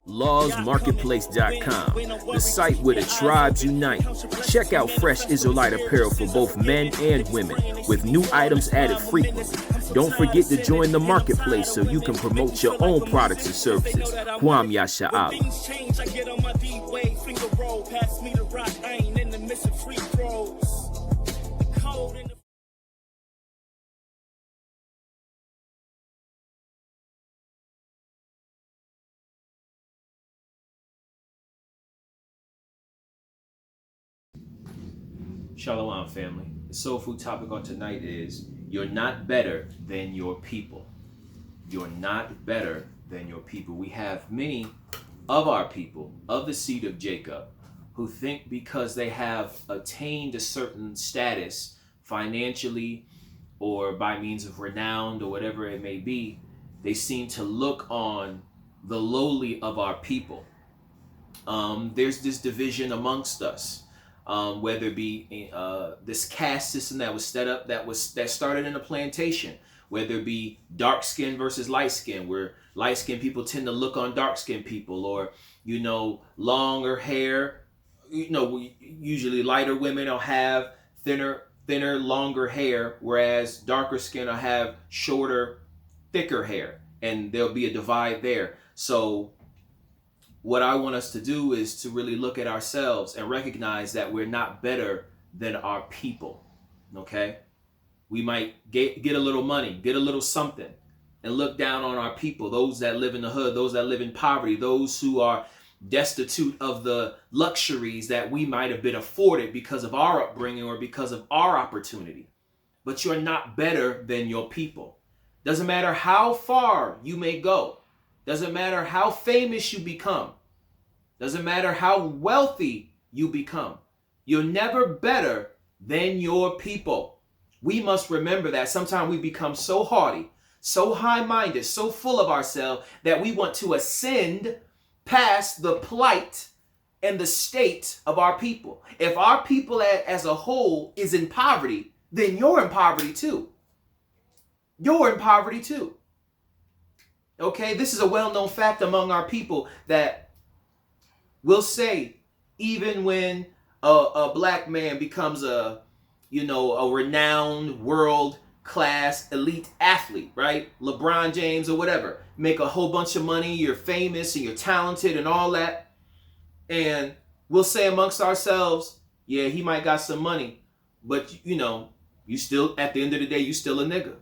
LawzMarketplace.com, the site where the tribes unite. Check out fresh Israelite apparel for both men and women, with new items added frequently. Don't forget to join the marketplace so you can promote your own products and services. Kwam Yasha'Allah. Shalom, family. The soul food topic on tonight is you're not better than your people. You're not better than your people. We have many of our people of the seed of Jacob who think because they have attained a certain status financially or by means of renown or whatever it may be, they seem to look on the lowly of our people. There's this division amongst us. Whether it be this caste system that was set up that started in a plantation, whether it be dark skin versus light skin, where light skinned people tend to look on dark skinned people, or longer hair. Usually lighter women will have thinner, longer hair, whereas darker skin will have shorter, thicker hair, and there'll be a divide there. So what I want us to do is to really look at ourselves and recognize that we're not better than our people, okay? We might get a little money, get a little something, and look down on our people, those that live in the hood, those that live in poverty, those who are destitute of the luxuries that we might have been afforded because of our upbringing or because of our opportunity. But you're not better than your people. Doesn't matter how far you may go. Doesn't matter how famous you become. Doesn't matter how wealthy you become. You're never better than your people. We must remember that. Sometimes we become so haughty, so high-minded, so full of ourselves that we want to ascend past the plight and the state of our people. If our people as a whole is in poverty, then you're in poverty too. You're in poverty too. Okay, this is a well-known fact among our people that we'll say even when a black man becomes a renowned world-class elite athlete, right? LeBron James or whatever, make a whole bunch of money, you're famous and you're talented and all that. And we'll say amongst ourselves, yeah, he might got some money, but you still, at the end of the day, you still a nigga.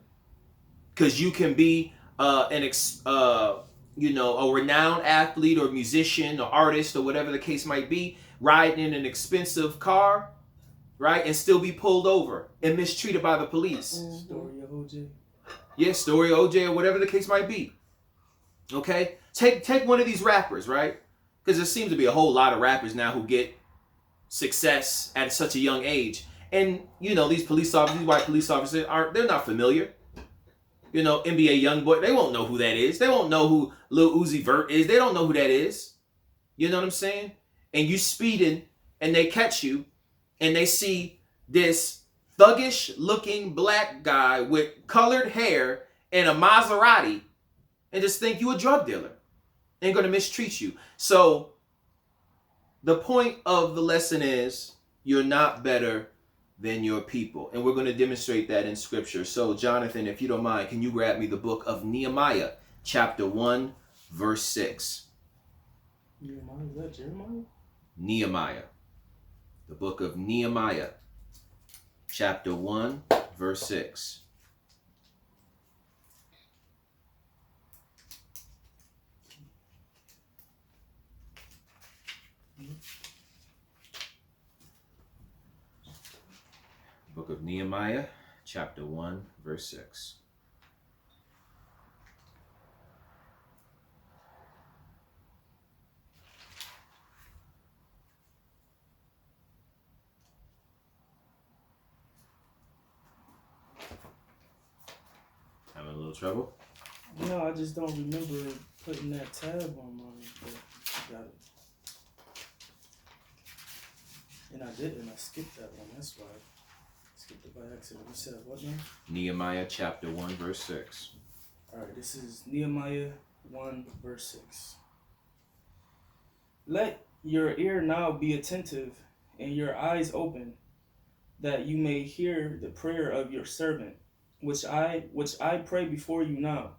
Because you can be a renowned athlete or musician or artist or whatever the case might be, riding in an expensive car, right, and still be pulled over and mistreated by the police. Story of OJ. Yeah, story of OJ or whatever the case might be. Okay, take one of these rappers, right? Because there seems to be a whole lot of rappers now who get success at such a young age, and these police officers, these white police officers they're not familiar. NBA YoungBoy, they won't know who that is. They won't know who Lil Uzi Vert is. They don't know who that is. You know what I'm saying? And you speeding, and they catch you, and they see this thuggish looking black guy with colored hair and a Maserati, and just think you a drug dealer. And going to mistreat you. So the point of the lesson is you're not better than your people. And we're going to demonstrate that in scripture. So Jonathan, if you don't mind, can you grab me the book of Nehemiah, chapter 1, verse 6. Nehemiah, is that Jeremiah? Nehemiah. The book of Nehemiah, chapter 1, verse 6. Book of Nehemiah, chapter 1, verse 6. Having a little trouble? No, I just don't remember putting that tab on mine, but I got it. And I didn't. I skipped that one. That's why. Skipped it by accident. You said what now? Nehemiah chapter 1, verse 6. Alright, this is Nehemiah 1 verse 6. Let your ear now be attentive and your eyes open, that you may hear the prayer of your servant, which I pray before you now,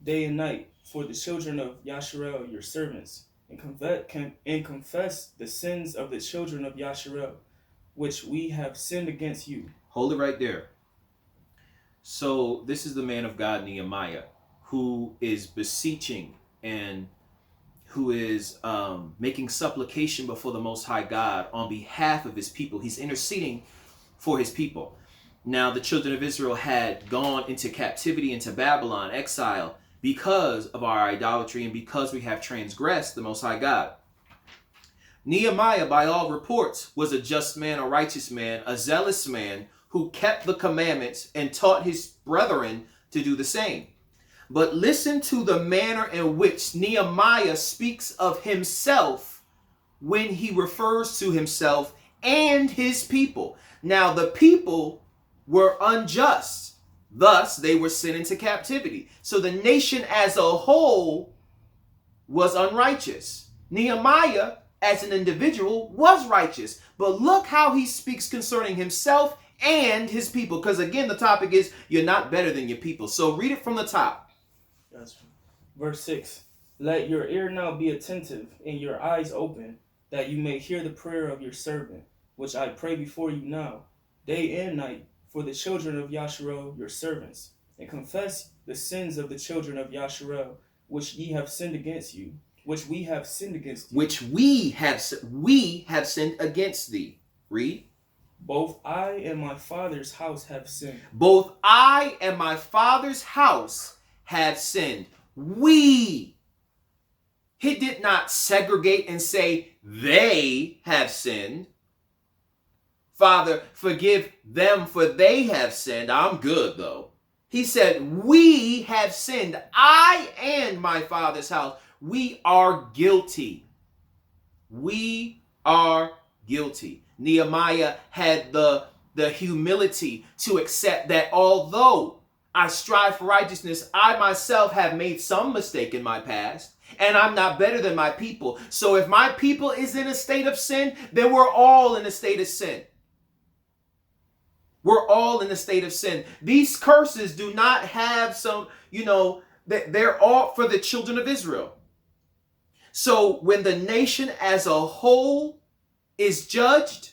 day and night, for the children of Yasharel, your servants, and confess the sins of the children of Yasharel, which we have sinned against you. Hold it right there. So this is the man of God, Nehemiah, who is beseeching and who is making supplication before the Most High God on behalf of his people. He's interceding for his people. Now, the children of Israel had gone into captivity, into Babylon, exile, because of our idolatry and because we have transgressed the Most High God. Nehemiah, by all reports, was a just man, a righteous man, a zealous man who kept the commandments and taught his brethren to do the same. But listen to the manner in which Nehemiah speaks of himself when he refers to himself and his people. Now, the people were unjust. Thus, they were sent into captivity. So the nation as a whole was unrighteous. Nehemiah, as an individual, was righteous. But look how he speaks concerning himself and his people. Because again, the topic is, you're not better than your people. So read it from the top. Verse 6. Let your ear now be attentive and your eyes open, that you may hear the prayer of your servant, which I pray before you now, day and night, for the children of Yasharel, your servants, and confess the sins of the children of Yasharel, which ye have sinned against you, which we have sinned against you. Which we have sinned against thee. Read. Both I and my father's house have sinned. Both I and my father's house have sinned. We. He did not segregate and say they have sinned. Father, forgive them for they have sinned. I'm good though. He said, we have sinned. I and my father's house. We are guilty. We are guilty. Nehemiah had the humility to accept that although I strive for righteousness, I myself have made some mistake in my past, and I'm not better than my people. So if my people is in a state of sin, then we're all in a state of sin. We're all in a state of sin. These curses do not have some, they're all for the children of Israel. So when the nation as a whole is judged,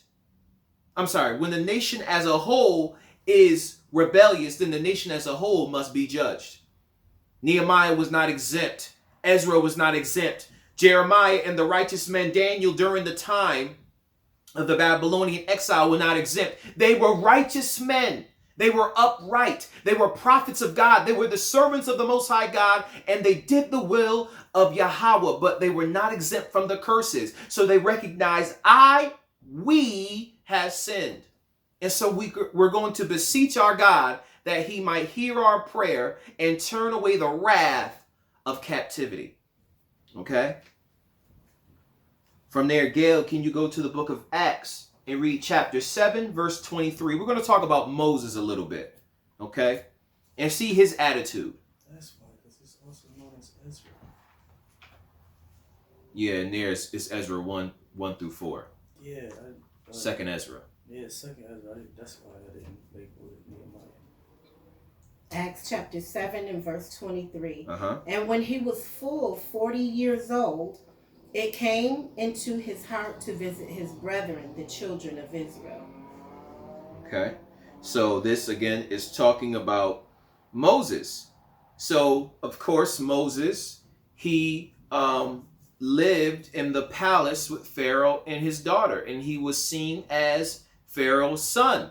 when the nation as a whole is rebellious, then the nation as a whole must be judged. Nehemiah was not exempt. Ezra was not exempt. Jeremiah and the righteous man Daniel during the time of the Babylonian exile were not exempt. They were righteous men. They were upright. They were prophets of God. They were the servants of the Most High God, and they did the will of Yahweh, but they were not exempt from the curses. So they recognized, we have sinned. And so we're going to beseech our God that he might hear our prayer and turn away the wrath of captivity. Okay? From there, Gail, can you go to the book of Acts and read chapter 7, verse 23? We're going to talk about Moses a little bit, okay? And see his attitude. That's why, because it's also known as Ezra. Yeah, and there's it's Ezra 1 through 4. Yeah. Second Ezra. Yeah, second Ezra. That's why I didn't make with Nehemiah. Acts chapter 7 and verse 23. Uh-huh. And when he was full 40 years old, it came into his heart to visit his brethren, the children of Israel. Okay. So this again is talking about Moses. So, of course, Moses, he lived in the palace with Pharaoh and his daughter, and he was seen as Pharaoh's son.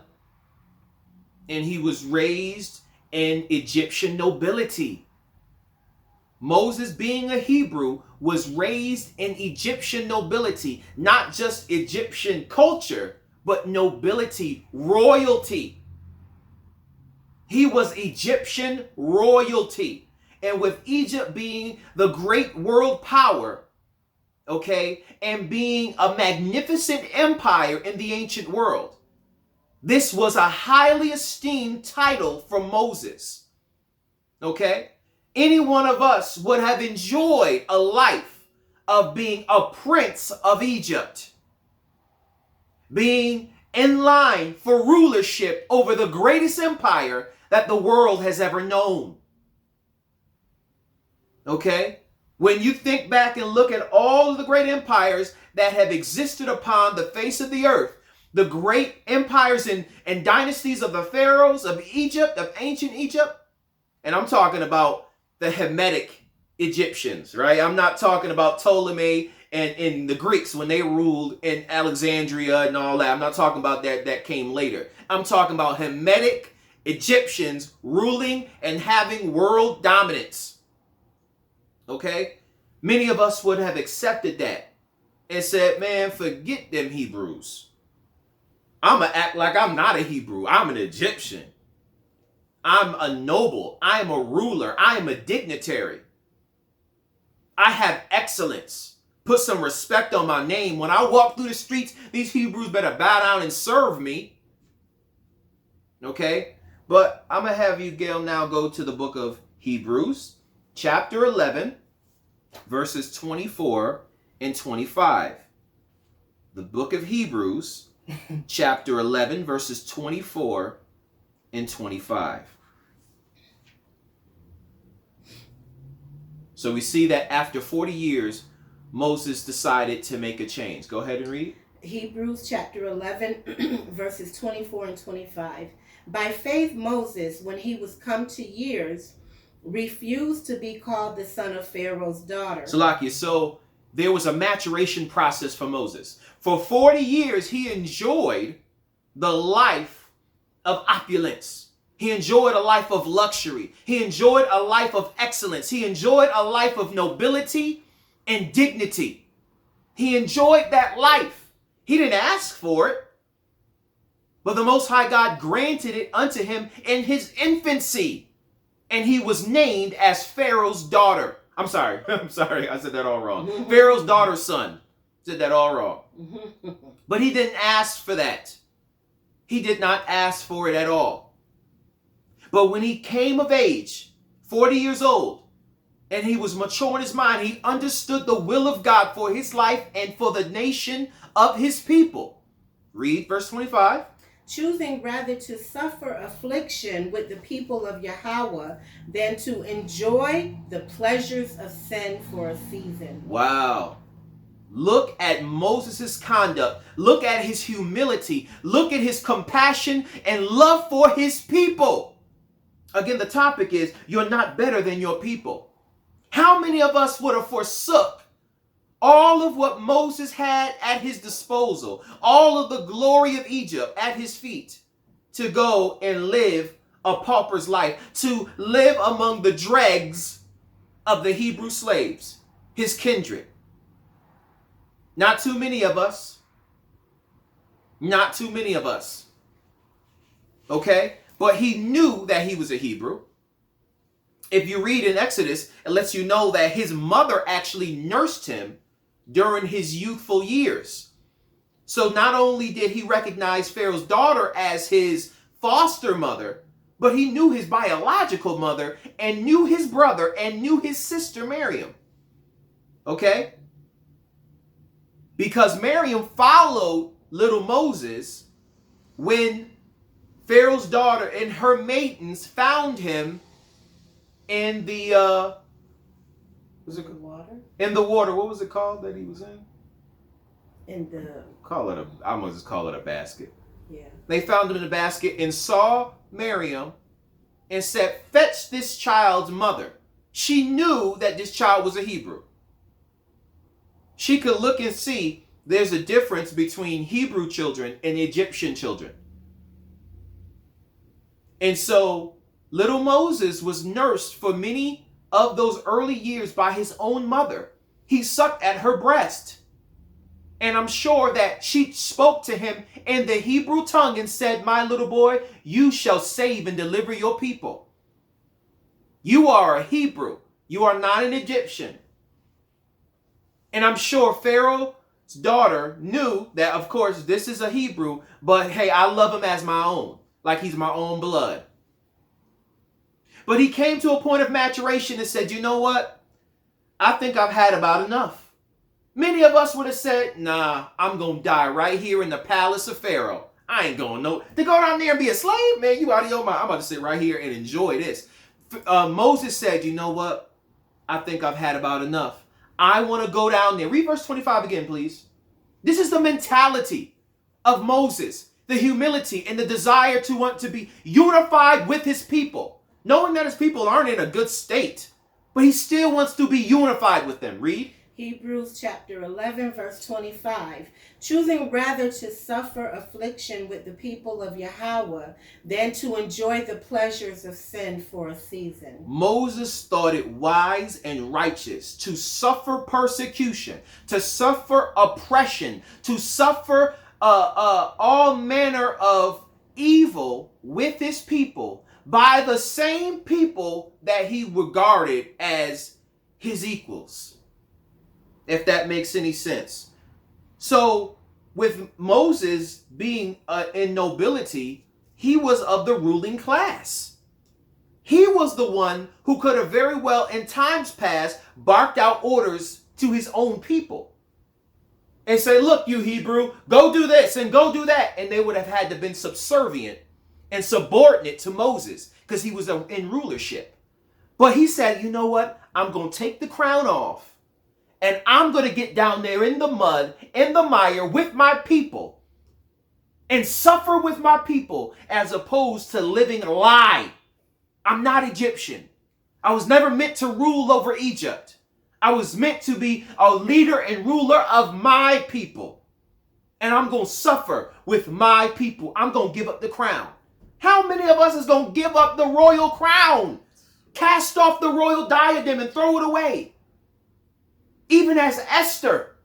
And he was raised in Egyptian nobility. Moses, being a Hebrew, was raised in Egyptian nobility, not just Egyptian culture, but nobility, royalty. He was Egyptian royalty. And with Egypt being the great world power, okay, and being a magnificent empire in the ancient world, this was a highly esteemed title for Moses, okay? any one of us would have enjoyed a life of being a prince of Egypt, being in line for rulership over the greatest empire that the world has ever known. Okay? When you think back and look at all of the great empires that have existed upon the face of the earth, the great empires and dynasties of the pharaohs of Egypt, of ancient Egypt, and I'm talking about the Hamitic Egyptians, right? I'm not talking about Ptolemy and the Greeks when they ruled in Alexandria and all that. I'm not talking about that came later. I'm talking about Hamitic Egyptians ruling and having world dominance. Okay? Many of us would have accepted that and said, man, forget them Hebrews. I'm going to act like I'm not a Hebrew. I'm an Egyptian. I'm a noble. I am a ruler. I am a dignitary. I have excellence. Put some respect on my name. When I walk through the streets, these Hebrews better bow down and serve me. Okay? But I'm going to have you, Gail, now go to the book of Hebrews, chapter 11, verses 24 and 25. The book of Hebrews, chapter 11, verses 24 and 25. So we see that after 40 years, Moses decided to make a change. Go ahead and read. Hebrews chapter 11, verses 24 and 25. By faith, Moses, when he was come to years, refused to be called the son of Pharaoh's daughter. Salakia, so there was a maturation process for Moses. For 40 years, he enjoyed the life of opulence. He enjoyed a life of luxury. He enjoyed a life of excellence. He enjoyed a life of nobility and dignity. He enjoyed that life. He didn't ask for it, but the Most High God granted it unto him in his infancy. And he was named as Pharaoh's daughter. I'm sorry, I said that all wrong. Pharaoh's daughter's son. Said that all wrong. But he didn't ask for that. He did not ask for it at all. But when he came of age, 40 years old, and he was mature in his mind, he understood the will of God for his life and for the nation of his people. Read verse 25. Choosing rather to suffer affliction with the people of Yahweh than to enjoy the pleasures of sin for a season. Wow. Look at Moses' conduct. Look at his humility. Look at his compassion and love for his people. Again, the topic is, you're not better than your people. How many of us would have forsook all of what Moses had at his disposal, all of the glory of Egypt at his feet, to go and live a pauper's life, to live among the dregs of the Hebrew slaves, his kindred? Not too many of us. Not too many of us. Okay? But he knew that he was a Hebrew. If you read in Exodus, it lets you know that his mother actually nursed him during his youthful years. So not only did he recognize Pharaoh's daughter as his foster mother, but he knew his biological mother and knew his brother and knew his sister Miriam. Okay? Because Miriam followed little Moses when Pharaoh's daughter and her maidens found him in the water. In the water. What was it called that he was in? In the I'm gonna just call it a basket. Yeah. They found him in a basket and saw Miriam and said, "Fetch this child's mother." She knew that this child was a Hebrew. She could look and see there's a difference between Hebrew children and Egyptian children. And so little Moses was nursed for many of those early years by his own mother. He sucked at her breast. And I'm sure that she spoke to him in the Hebrew tongue and said, "My little boy, you shall save and deliver your people. You are a Hebrew. You are not an Egyptian." And I'm sure Pharaoh's daughter knew that, of course, this is a Hebrew, but hey, I love him as my own, like he's my own blood. But he came to a point of maturation and said, you know what? I think I've had about enough. Many of us would have said, nah, I'm going to die right here in the palace of Pharaoh. I ain't going to go down there and be a slave, man. You out of your mind. I'm about to sit right here and enjoy this. Moses said, you know what? I think I've had about enough. I want to go down there. Read verse 25 again, please. This is the mentality of Moses, the humility and the desire to want to be unified with his people, knowing that his people aren't in a good state, but he still wants to be unified with them. Read. Hebrews chapter 11, verse 25. Choosing rather to suffer affliction with the people of Yahweh than to enjoy the pleasures of sin for a season. Moses thought it wise and righteous to suffer persecution, to suffer oppression, to suffer all manner of evil with his people by the same people that he regarded as his equals. If that makes any sense. So with Moses being in nobility, he was of the ruling class. He was the one who could have very well in times past barked out orders to his own people and say, look, you Hebrew, go do this and go do that. And they would have had to been subservient and subordinate to Moses because he was in rulership. But he said, you know what? I'm going to take the crown off. And I'm going to get down there in the mud, in the mire with my people and suffer with my people as opposed to living a lie. I'm not Egyptian. I was never meant to rule over Egypt. I was meant to be a leader and ruler of my people. And I'm going to suffer with my people. I'm going to give up the crown. How many of us is going to give up the royal crown? Cast off the royal diadem and throw it away. Even as Esther,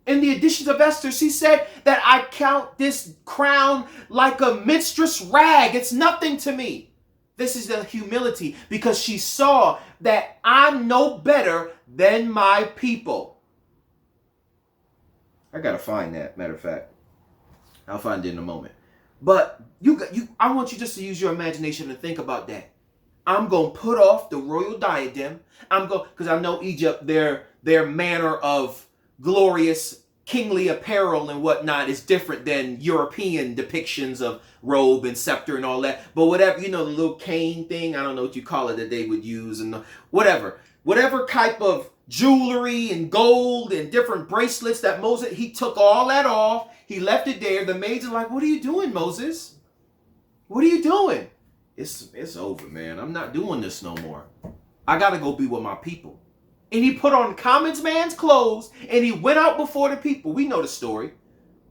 in the editions of Esther, she said that I count this crown like a minstrel's rag. It's nothing to me. This is the humility because she saw that I'm no better than my people. I got to find that, matter of fact. I'll find it in a moment. But I want you just to use your imagination and think about that. I'm going to put off the royal diadem. Because I know Egypt, their manner of glorious kingly apparel and whatnot is different than European depictions of robe and scepter and all that. But whatever, the little cane thing, I don't know what you call it that they would use and whatever type of jewelry and gold and different bracelets that Moses, he took all that off. He left it there. The maids are like, what are you doing, Moses? What are you doing? It's over, man. I'm not doing this no more. I got to go be with my people. And he put on common man's clothes and he went out before the people. We know the story.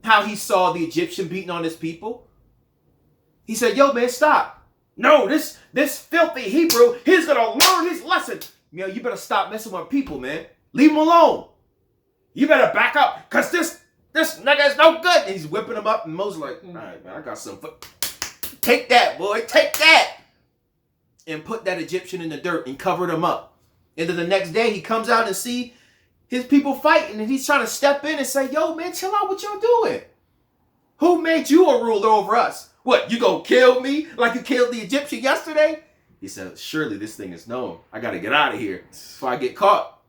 How he saw the Egyptian beating on his people. He said, yo, man, stop. No, this filthy Hebrew, he's going to learn his lesson. You better stop messing with people, man. Leave him alone. You better back up because this nigga is no good. And he's whipping him up and Moses like, all right, man, I got something. Take that, boy. Take that. And put that Egyptian in the dirt and covered him up. And then the next day he comes out and see his people fighting and he's trying to step in and say, yo, man, chill out what y'all doing. Who made you a ruler over us? What, you gonna kill me like you killed the Egyptian yesterday? He said, surely this thing is known. I got to get out of here before I get caught.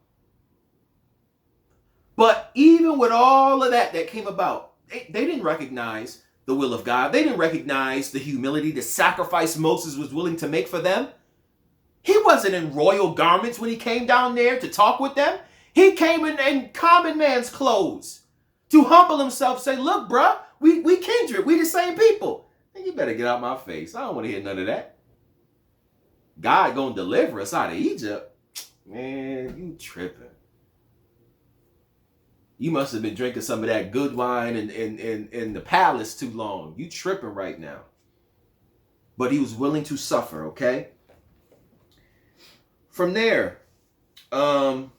But even with all of that came about, they didn't recognize the will of God. They didn't recognize the humility, the sacrifice Moses was willing to make for them. He wasn't in royal garments when he came down there to talk with them. He came in common man's clothes to humble himself, say, look, bruh, we kindred. We the same people. And you better get out my face. I don't want to hear none of that. God gonna deliver us out of Egypt. Man, you tripping. You must have been drinking some of that good wine in the palace too long. You tripping right now. But he was willing to suffer, okay? From there, Jonathan,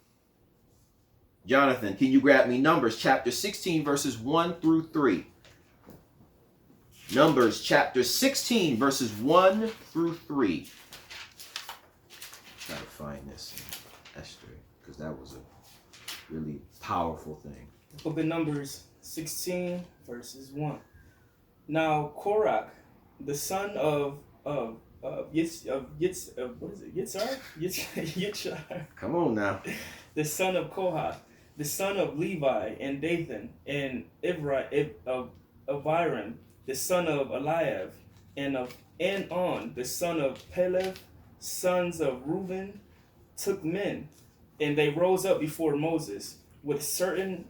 can you grab me Numbers chapter 16, verses 1 through 3? Numbers chapter 16, verses 1 through 3. Try to find this in Esther, because that was a really powerful thing. Book of Numbers 16, verses 1. Now Korach, the son of what is it? Yitzhar, Come on now. the son of Kohath, the son of Levi, and Dathan, and Aviram, the son of Eliab, and On, the son of Peleth, sons of Reuben, took men, and they rose up before Moses with certain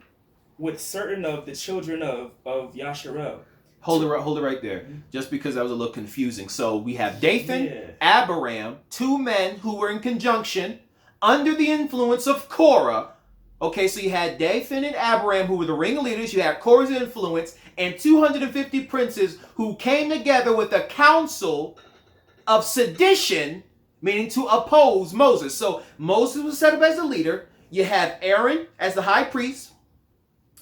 of the children of Yasharel. Hold it right there. Just because that was a little confusing. So we have Dathan, Yeah. Abiram, two men who were in conjunction under the influence of Korah. Okay, so you had Dathan and Abiram who were the ringleaders. You had Korah's influence and 250 princes who came together with a council of sedition, meaning to oppose Moses. So Moses was set up as the leader. You have Aaron as the high priest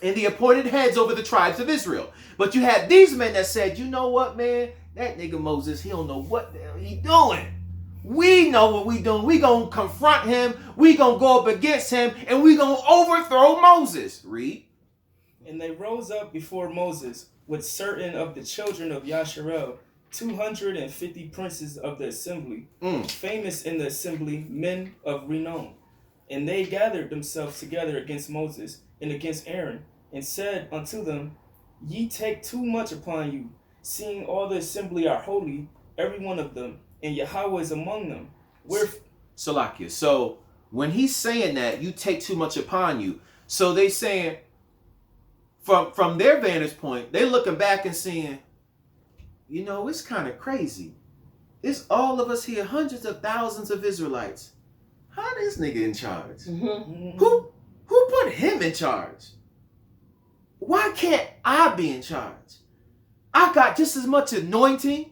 and the appointed heads over the tribes of Israel. But you had these men that said, you know what, man? That nigga Moses, he don't know what the hell he doing. We know what we doing. We gonna confront him. We gonna go up against him. And we gonna overthrow Moses. Read. And they rose up before Moses with certain of the children of Yasharel, 250 princes of the assembly, famous in the assembly, men of renown. And they gathered themselves together against Moses and against Aaron, and said unto them, Ye take too much upon you, seeing all the assembly are holy, every one of them, and Yahweh is among them. Salakia. So when he's saying that, you take too much upon you. So they saying, from their vantage point, they looking back and saying, you know, it's kind of crazy. It's all of us here, hundreds of thousands of Israelites. How this nigga in charge? Mm-hmm. Who put him in charge? Why can't I be in charge? I got just as much anointing.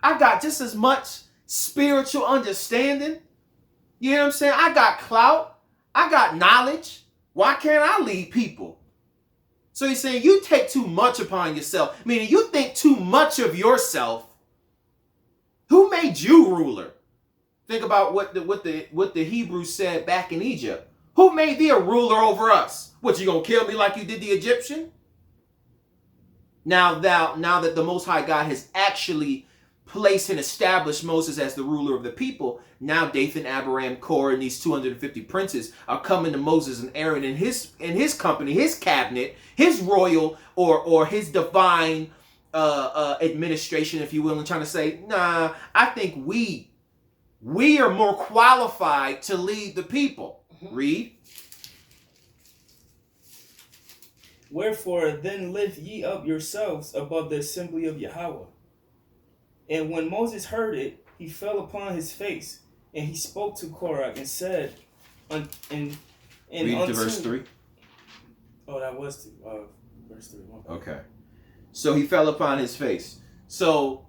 I got just as much spiritual understanding. You know what I'm saying? I got clout. I got knowledge. Why can't I lead people? So he's saying you take too much upon yourself, meaning you think too much of yourself. Who made you ruler? Think about what the Hebrews said back in Egypt. Who made thee a ruler over us? What, you gonna kill me like you did the Egyptian? Now that the Most High God has actually placed and established Moses as the ruler of the people, now Dathan, Abiram, Korah, and these 250 princes are coming to Moses and Aaron and his company, his cabinet, his royal or his divine administration, if you will, and trying to say, nah, I think we are more qualified to lead the people. Read. Wherefore then lift ye up yourselves above the assembly of Yahweh. And when Moses heard it, he fell upon his face, and he spoke to Korah and said, Read to verse 3. Oh, that was verse 3. Okay. So he fell upon his face. So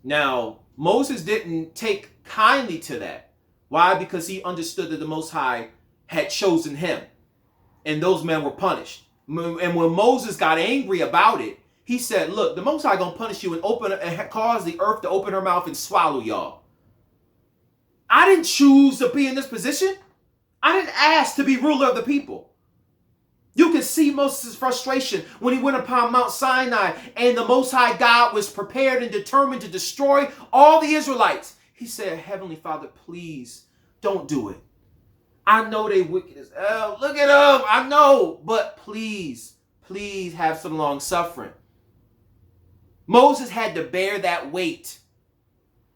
now Moses didn't take kindly to that. Why? Because he understood that the Most High had chosen him. And those men were punished. And when Moses got angry about it, he said, look, the Most High gonna punish you and cause the earth to open her mouth and swallow y'all. I didn't choose to be in this position. I didn't ask to be ruler of the people. You can see Moses' frustration when he went upon Mount Sinai and the Most High God was prepared and determined to destroy all the Israelites. He said, Heavenly Father, please don't do it. I know they wicked as hell. Look at them. I know. But please have some long suffering. Moses had to bear that weight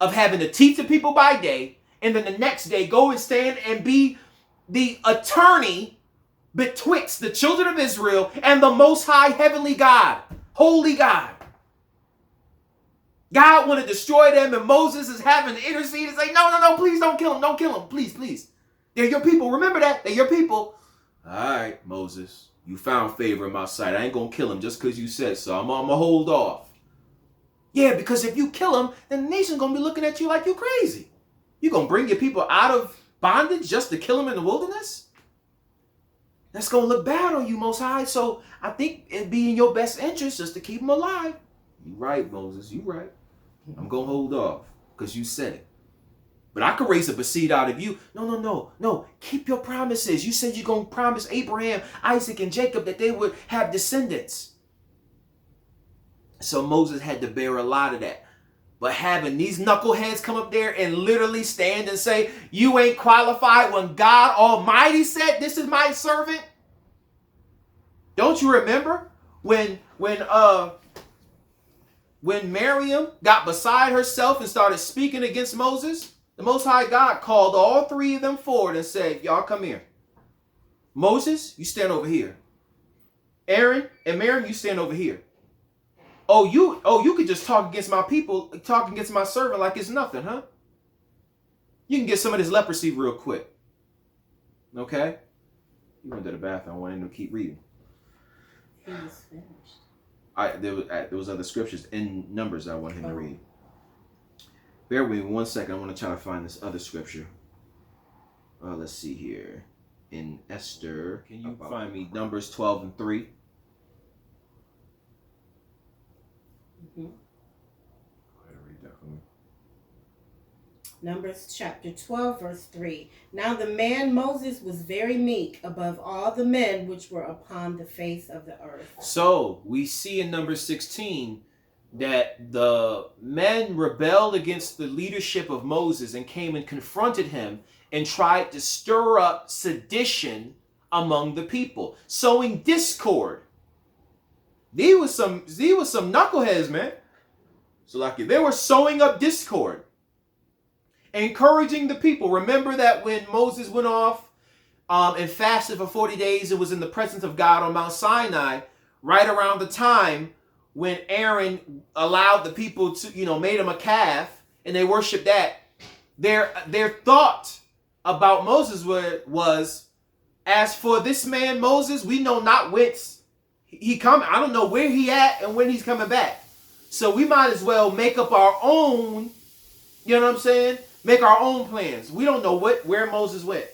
of having to teach the people by day and then the next day go and stand and be the attorney betwixt the children of Israel and the Most High Heavenly God, Holy God. God want to destroy them and Moses is having to intercede and say, no, please don't kill them, please. They're your people. Remember that. They're your people. All right, Moses, you found favor in my sight. I ain't going to kill him just because you said so. I'm going to hold off. Yeah, because if you kill him, then the nation's going to be looking at you like you crazy. You going to bring your people out of bondage just to kill them in the wilderness? That's going to look bad on you, Most High. So I think it'd be in your best interest just to keep them alive. You right, Moses. You right. I'm going to hold off because you said it. But I could raise up a seed out of you. No. Keep your promises. You said you're going to promise Abraham, Isaac, and Jacob that they would have descendants. So Moses had to bear a lot of that. But having these knuckleheads come up there and literally stand and say, you ain't qualified when God Almighty said, this is my servant. Don't you remember when Miriam got beside herself and started speaking against Moses? The Most High God called all three of them forward and said, y'all come here. Moses, you stand over here. Aaron and Miriam, you stand over here. Oh, you could just talk against my people, talk against my servant like it's nothing, huh? You can get some of this leprosy real quick. Okay? He went to the bathroom. I wanted him to keep reading. He was finished. There was other scriptures in Numbers that I want him to read. Bear with me 1 second. I want to try to find this other scripture. Let's see here. In Esther, can you find me Numbers 12 and 3? Mm-hmm. Go ahead and read that for me. Numbers chapter 12, verse 3. Now the man Moses was very meek above all the men which were upon the face of the earth. So we see in Numbers 16 that the men rebelled against the leadership of Moses and came and confronted him and tried to stir up sedition among the people, sowing discord. These was some knuckleheads, man. So like they were sowing up discord, encouraging the people. Remember that when Moses went off and fasted for 40 days, it was in the presence of God on Mount Sinai, right around the time when Aaron allowed the people to, made him a calf and they worshiped that. Their thought about Moses was, as for this man Moses, we know not whence he come. I don't know where he at and when he's coming back. So we might as well make up our own, you know what I'm saying? Make our own plans. We don't know where Moses went.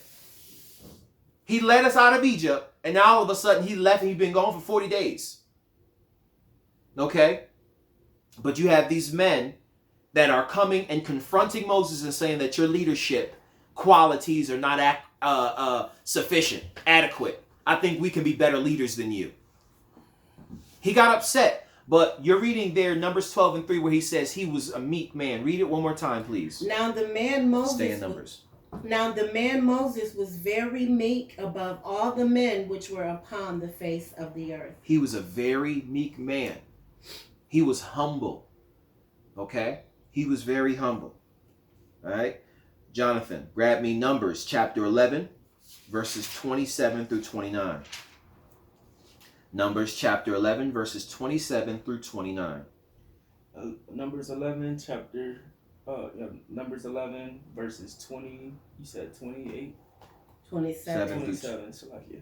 He led us out of Egypt, and now all of a sudden he left and he's been gone for 40 days. Okay? But you have these men that are coming and confronting Moses and saying that your leadership qualities are not sufficient, adequate. I think we can be better leaders than you. He got upset. But you're reading there Numbers 12 and 3 where he says he was a meek man. Read it one more time, please. Now the man Moses. Stay in Numbers. Now the man Moses was very meek above all the men which were upon the face of the earth. He was a very meek man. He was humble. Okay? He was very humble. All right? Jonathan, grab me Numbers chapter 11, verses 27 through 29. Numbers chapter 11, verses 27 through 29. Numbers 11, Numbers 11, verses 20, you said 28? 27. 27, Shalakia.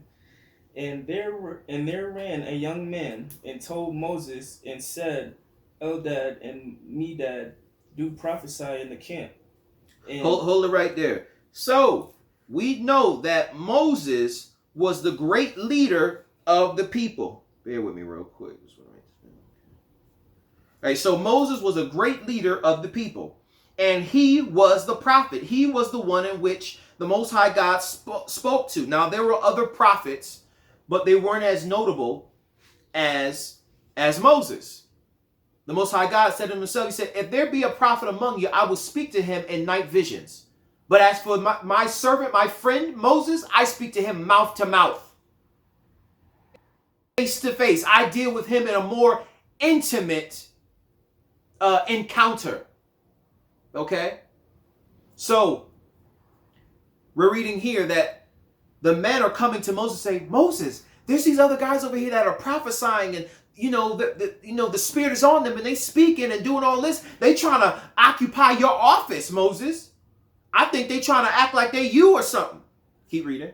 And there ran a young man and told Moses and said, Eldad and Medad do prophesy in the camp. And Hold it right there. So, we know that Moses was the great leader of the people. Bear with me real quick. All right, so Moses was a great leader of the people. And he was the prophet. He was the one in which the Most High God spoke to. Now, there were other prophets, but they weren't as notable as Moses. The Most High God said to himself, he said, if there be a prophet among you, I will speak to him in night visions. But as for my servant, my friend, Moses, I speak to him mouth to mouth. Face to face. I deal with him in a more intimate encounter. Okay? So, we're reading here that the men are coming to Moses and say, Moses, there's these other guys over here that are prophesying and the spirit is on them and they speaking and doing all this. They trying to occupy your office, Moses. I think they trying to act like they you or something. Keep reading.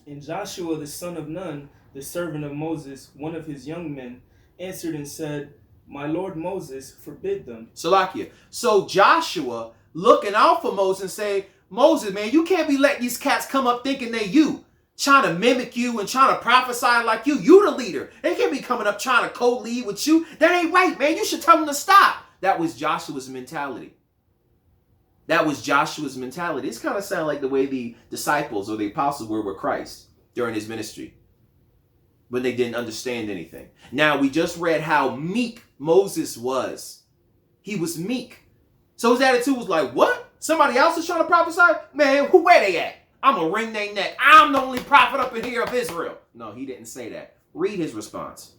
And Joshua the son of Nun, the servant of Moses, one of his young men, answered and said, my lord Moses, forbid them. Salakia. So Joshua looking out for Moses and say, Moses, man, you can't be letting these cats come up thinking they you, trying to mimic you and trying to prophesy like you. You the leader. They can't be coming up trying to co-lead with you. That ain't right, man. You should tell them to stop. That was Joshua's mentality. It's kind of sound like the way the disciples or the apostles were with Christ during his ministry, when they didn't understand anything. Now, we just read how meek Moses was. He was meek. So his attitude was like, what? Somebody else is trying to prophesy? Man, where they at? I'm going to wring their neck. I'm the only prophet up in here of Israel. No, he didn't say that. Read his response.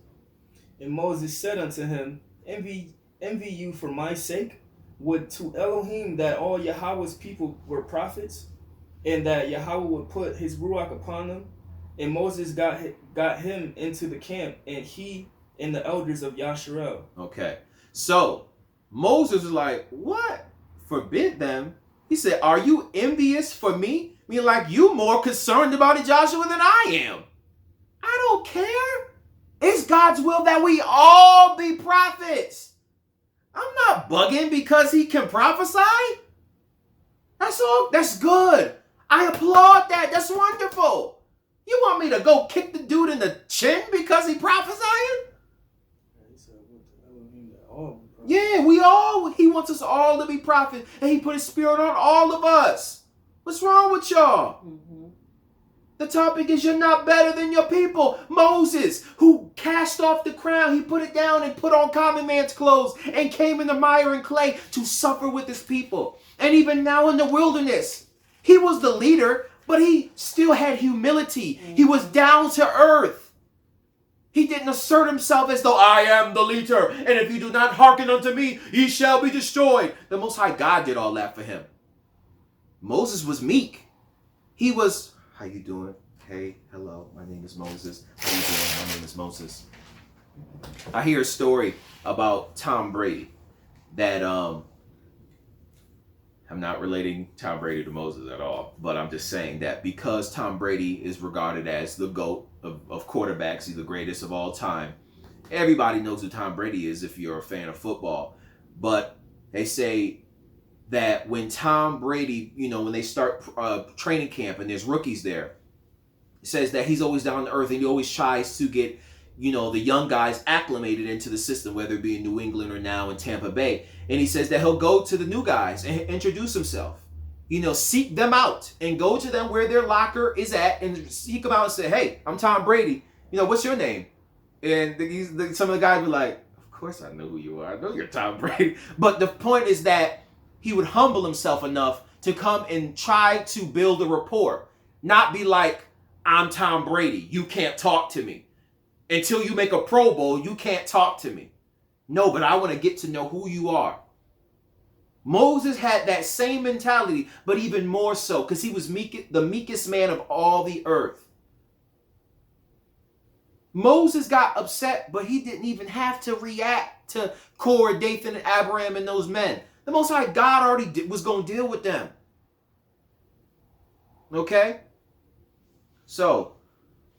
And Moses said unto him, envy you for my sake? Would to Elohim that all Yahweh's people were prophets, and that Yahweh would put his ruach upon them. And Moses got him into the camp, and he and the elders of Yasharel. Okay. So Moses was like, what? Forbid them? He said, are you envious for me? I mean, like, you more concerned about it, Joshua, than I am. I don't care. It's God's will that we all be prophets. I'm not bugging because he can prophesy. That's all. That's good. I applaud that. That's wonderful. You want me to go kick the dude in the chin because he prophesying? Yeah, he wants us all to be prophets, and he put his spirit on all of us. What's wrong with y'all? Mm-hmm. The topic is you're not better than your people. Moses, who cast off the crown, he put it down and put on common man's clothes and came in the mire and clay to suffer with his people. And even now in the wilderness, he was the leader, but he still had humility. Mm-hmm. He was down to earth. He didn't assert himself as though I am the leader, and if you do not hearken unto me, ye shall be destroyed. The Most High God did all that for him. Moses was meek. He was, how you doing? Hey, hello, my name is Moses. How you doing? My name is Moses. I hear a story about Tom Brady that I'm not relating Tom Brady to Moses at all, but I'm just saying that because Tom Brady is regarded as the GOAT of quarterbacks, he's the greatest of all time. Everybody knows who Tom Brady is if you're a fan of football. But they say that when Tom Brady, when they start training camp and there's rookies there, it says that he's always down to earth and he always tries to get, the young guys acclimated into the system, whether it be in New England or now in Tampa Bay. And he says that he'll go to the new guys and introduce himself, seek them out and go to them where their locker is at and seek them out and say, hey, I'm Tom Brady. What's your name? And some of the guys were like, of course I know who you are. I know you're Tom Brady. But the point is that he would humble himself enough to come and try to build a rapport. Not be like, I'm Tom Brady. You can't talk to me. Until you make a Pro Bowl, you can't talk to me. No, but I want to get to know who you are. Moses had that same mentality, but even more so, because he was the meekest man of all the earth. Moses got upset, but he didn't even have to react to Korah, Dathan, and Abiram and those men. The Most High God already was going to deal with them. Okay? So,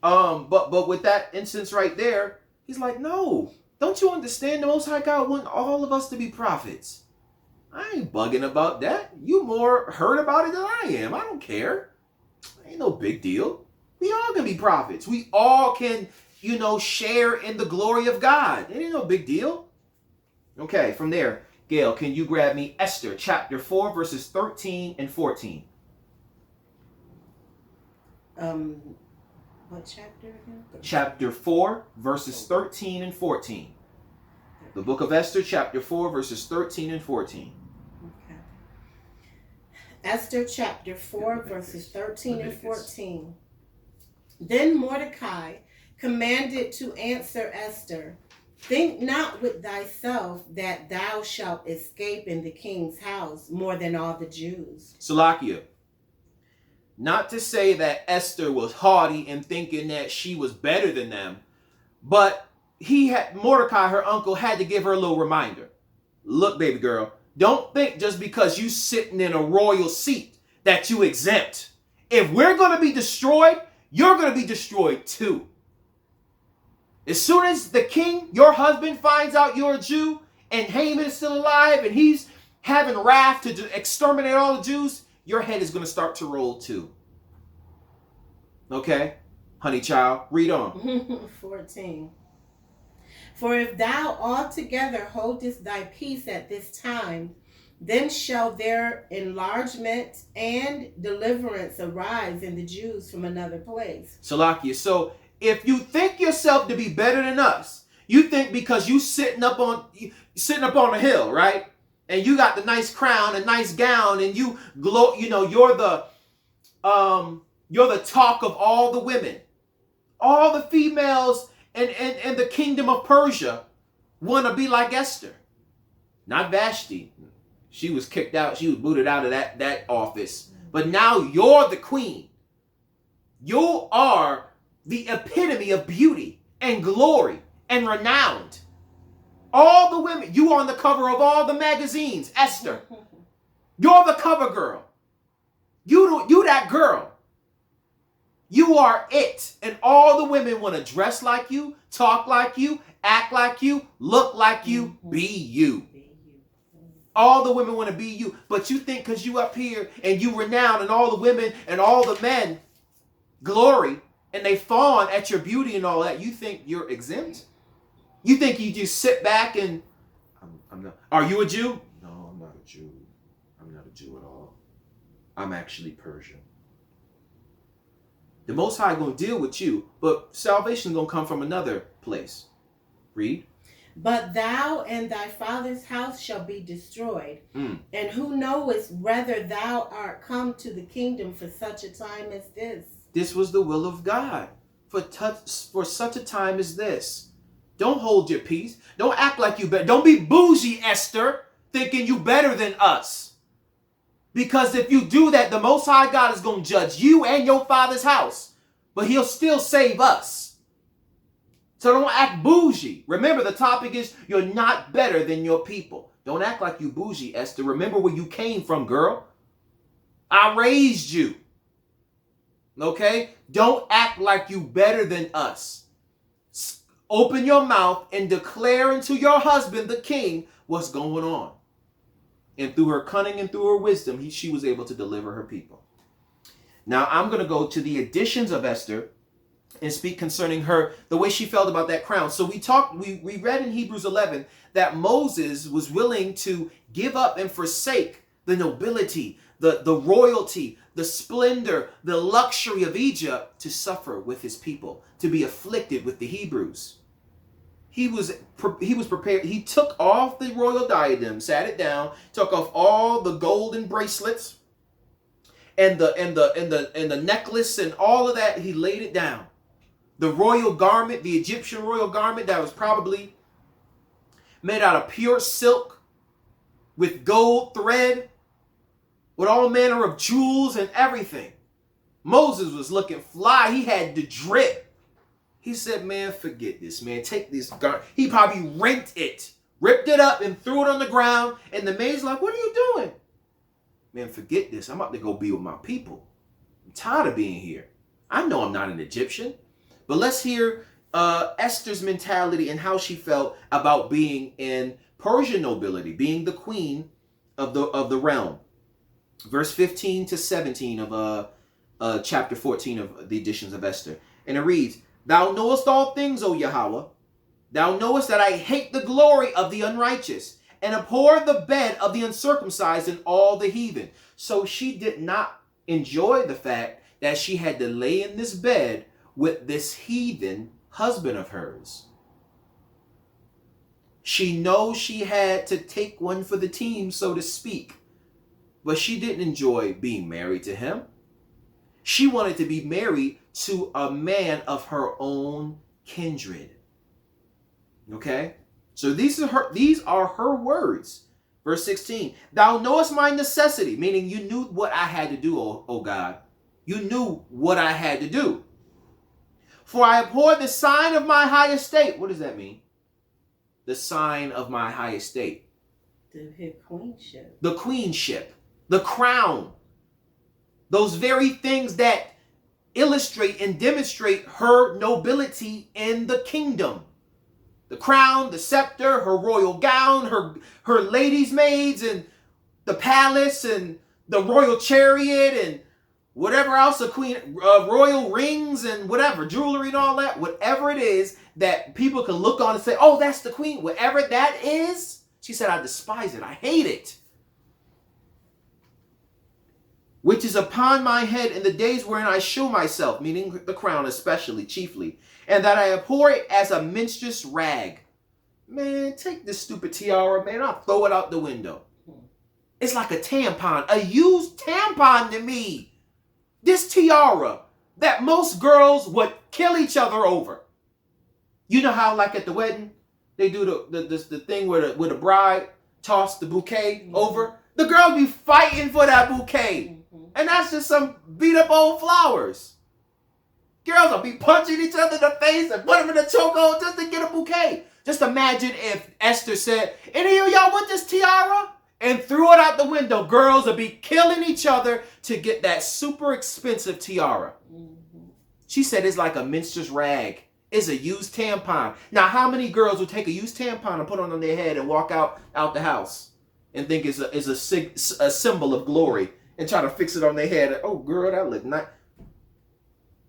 but with that instance right there, he's like, no, don't you understand? The Most High God want all of us to be prophets. I ain't bugging about that. You more heard about it than I am. I don't care. Ain't no big deal. We all can be prophets. We all can, share in the glory of God. It ain't no big deal. Okay, from there, Gail, can you grab me Esther chapter 4, verses 13 and 14? What chapter again? Chapter 4, verses 13 and 14. The book of Esther, chapter 4, verses 13 and 14. Okay. Esther chapter 4, verses 13 and 14. Then Mordecai commanded to answer Esther, think not with thyself that thou shalt escape in the king's house more than all the Jews. Salakia. Not to say that Esther was haughty and thinking that she was better than them, but Mordecai, her uncle, had to give her a little reminder. Look, baby girl, don't think just because you sitting in a royal seat that you exempt. If we're going to be destroyed, you're going to be destroyed too. As soon as the king, your husband, finds out you're a Jew and Haman is still alive and he's having wrath to exterminate all the Jews, your head is going to start to roll too. Okay? Honey child, read on. 14. For if thou altogether holdest thy peace at this time, then shall their enlargement and deliverance arise in the Jews from another place. Salakia. So if you think yourself to be better than us, you think because you sitting up on the hill, right? and you got the nice crown and nice gown, and you glow, you're the talk of all the women. All the females in the kingdom of Persia want to be like Esther. Not Vashti. She was kicked out. She was booted out of that office. But now you're the queen. You are the epitome of beauty and glory and renowned. All the women, you are on the cover of all the magazines, Esther. You're the cover girl. You that girl. You are it. And all the women want to dress like you, talk like you, act like you, look like you, be you. All the women want to be you. But you think because you up here and you renowned and all the women and all the men glory and they fawn at your beauty and all that, you think you're exempt? You think you just sit back and, I'm not. Are you a Jew? No, I'm not a Jew. I'm not a Jew at all. I'm actually Persian. The Most High going to deal with you, but salvation is going to come from another place. Read. But thou and thy father's house shall be destroyed. And who knoweth whether thou art come to the kingdom for such a time as this? This was the will of God for such a time as this. Don't hold your peace. Don't act like you better. Don't be bougie, Esther, thinking you better than us. Because if you do that, the Most High God is going to judge you and your father's house. But he'll still save us. So don't act bougie. Remember, the topic is you're not better than your people. Don't act like you bougie, Esther. Remember where you came from, girl. I raised you. Okay? Don't act like you better than us. Open your mouth and declare unto your husband, the king, what's going on. And through her cunning and through her wisdom, she was able to deliver her people. Now I'm going to go to the additions of Esther and speak concerning her, the way she felt about that crown. So we read in Hebrews 11 that Moses was willing to give up and forsake the nobility, the royalty, the splendor, the luxury of Egypt to suffer with his people, to be afflicted with the Hebrews. He was prepared. He took off the royal diadem, sat it down, took off all the golden bracelets and the necklace and all of that. He laid it down. The royal garment, the Egyptian royal garment that was probably made out of pure silk with gold thread, with all manner of jewels and everything. Moses was looking fly. He had the drip. He said, man, forget this, man. Take this garment. He probably ripped it up and threw it on the ground. And the maid's like, what are you doing? Man, forget this. I'm about to go be with my people. I'm tired of being here. I know I'm not an Egyptian. But let's hear Esther's mentality and how she felt about being in Persian nobility, being the queen of the realm. Verse 15 to 17 of chapter 14 of the editions of Esther. And it reads, Thou knowest all things, O Yahweh. Thou knowest that I hate the glory of the unrighteous, and abhor the bed of the uncircumcised and all the heathen. So she did not enjoy the fact that she had to lay in this bed with this heathen husband of hers. She knows she had to take one for the team, so to speak. But she didn't enjoy being married to him. She wanted to be married to a man of her own kindred. Okay? So these are her words. Verse 16. Thou knowest my necessity, meaning you knew what I had to do, O God. You knew what I had to do. For I abhor the sign of my high estate. What does that mean? The sign of my high estate. The queenship. The queenship. The crown. Those very things that illustrate and demonstrate her nobility in the kingdom. The crown, the scepter, her royal gown, her ladies' maids, and the palace, and the royal chariot, and whatever else, the queen, royal rings, and whatever, jewelry and all that, whatever it is that people can look on and say, oh, that's the queen, whatever that is. She said, I despise it. I hate it. Which is upon my head in the days wherein I show myself, meaning the crown especially, chiefly, and that I abhor it as a minstrel's rag. Man, take this stupid tiara, man, I'll throw it out the window. It's like a tampon, a used tampon to me. This tiara that most girls would kill each other over. You know how, like at the wedding, they do the thing where the bride toss the bouquet over? The girls be fighting for that bouquet. And that's just some beat up old flowers. Girls will be punching each other in the face and put them in a chokehold just to get a bouquet. Just imagine if Esther said, any of y'all want this tiara? And threw it out the window. Girls would be killing each other to get that super expensive tiara. She said it's like a minstrel's rag. It's a used tampon. Now, how many girls would take a used tampon and put it on their head and walk out the house and think it's a symbol of glory and try to fix it on their head? Oh, girl, that look nice.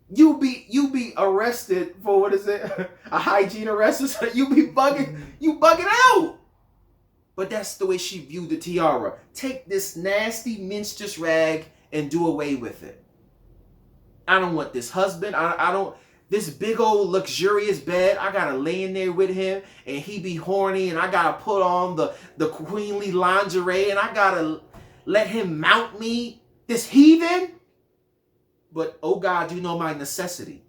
You be arrested for, what is it? A hygiene arrest or something. You be bugging out. But that's the way she viewed the tiara. Take this nasty minstrel's rag and do away with it. I don't want this husband. I don't, this big old luxurious bed. I gotta lay in there with him and he be horny and I gotta put on the queenly lingerie and I gotta let him mount me. This heathen. But, oh God, you know my necessity.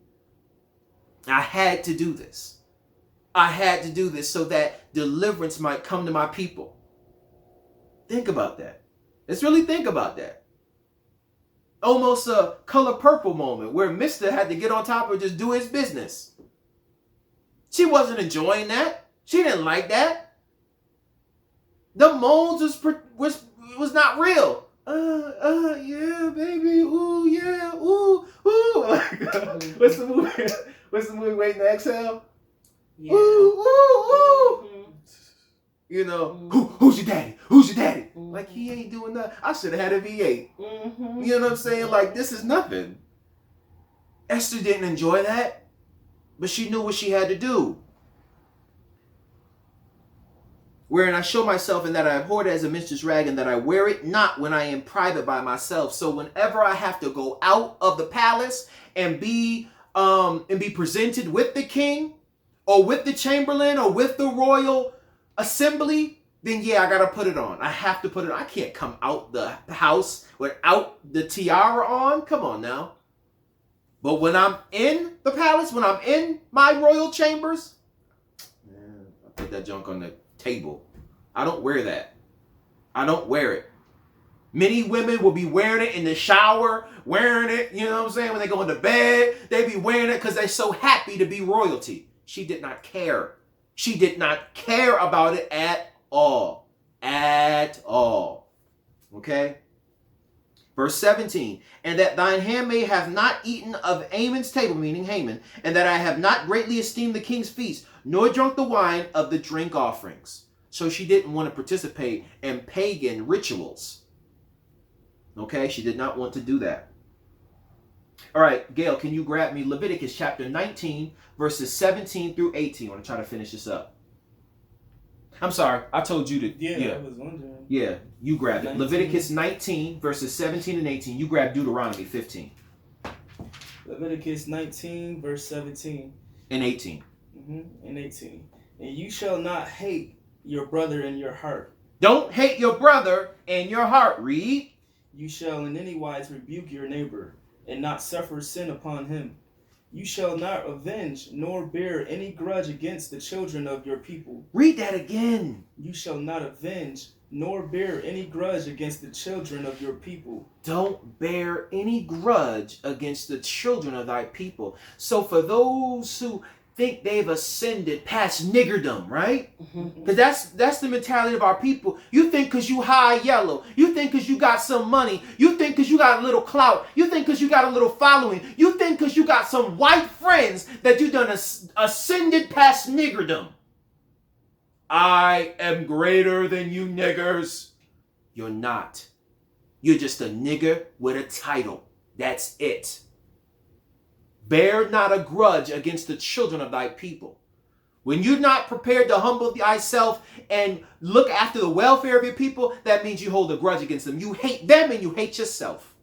I had to do this. I had to do this so that deliverance might come to my people. Think about that. Let's really think about that. Almost a Color Purple moment where Mr. had to get on top and just do his business. She wasn't enjoying that. She didn't like that. The moans was not real. Yeah, baby. Ooh, yeah. Ooh, ooh. What's the movie? What's the movie? Waiting to Exhale? Yeah. Ooh, ooh, ooh. Mm-hmm. You know, who's your daddy? Who's your daddy? Mm-hmm. Like, he ain't doing nothing. I should have had a V8. Mm-hmm. You know what I'm saying? Like, this is nothing. Esther didn't enjoy that, but she knew what she had to do. Wherein I show myself in that I abhor it as a minstrel's rag, and that I wear it not when I am private by myself. So whenever I have to go out of the palace and be presented with the king, or with the chamberlain, or with the royal assembly, then yeah, I gotta put it on. I have to put it on. I can't come out the house without the tiara on. Come on now. But when I'm in the palace, when I'm in my royal chambers, man, I put that junk on the table. I don't wear that. I don't wear it. Many women will be wearing it in the shower, wearing it, you know what I'm saying? When they go into bed, they be wearing it because they're so happy to be royalty. She did not care. She did not care about it at all. At all. Okay? Verse 17. And that thine handmaid hath not eaten of Amon's table, meaning Haman, and that I have not greatly esteemed the king's feast, nor drunk the wine of the drink offerings. So she didn't want to participate in pagan rituals. Okay? She did not want to do that. All right, Gail, can you grab me Leviticus chapter 19, verses 17 through 18? I want to try to finish this up. I'm sorry, I told you to. Yeah. I was wondering. Yeah, you grab it. 19. Leviticus 19, verses 17 and 18. You grab Deuteronomy 15. Leviticus 19, verse 17. And 18. And 18. And you shall not hate your brother in your heart. Don't hate your brother in your heart. Read. You shall in any wise rebuke your neighbor, and not suffer sin upon him. You shall not avenge, nor bear any grudge against the children of your people. Read that again. You shall not avenge, nor bear any grudge against the children of your people. Don't bear any grudge against the children of thy people. So for those who think they've ascended past niggerdom, right? Because that's the mentality of our people. You think because you high yellow, you think because you got some money, you think because you got a little clout, you think because you got a little following, you think because you got some white friends that you done ascended past niggerdom. I am greater than you niggers. You're not. You're just a nigger with a title. That's it. Bear not a grudge against the children of thy people. When you're not prepared to humble thyself and look after the welfare of your people, that means you hold a grudge against them. You hate them and you hate yourself.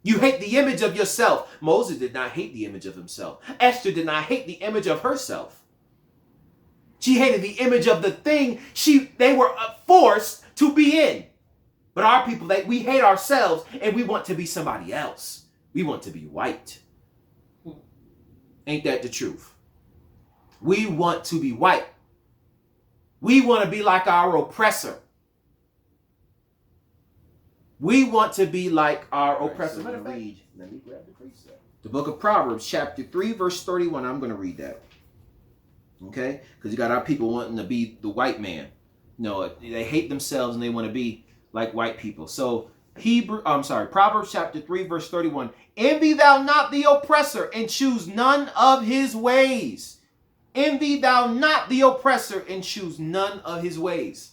You hate the image of yourself. Moses did not hate the image of himself. Esther did not hate the image of herself. She hated the image of the thing they were forced to be in. But our people, we hate ourselves and we want to be somebody else. We want to be white. Ain't that the truth? We want to be white. We want to be like our oppressor. We want to be like our oppressor. Let me grab the precept. The book of Proverbs, chapter 3, verse 31. I'm going to read that. Okay? Because you got our people wanting to be the white man. No, they hate themselves and they want to be like white people. So Proverbs chapter 3, verse 31. Envy thou not the oppressor, and choose none of his ways. Envy thou not the oppressor, and choose none of his ways.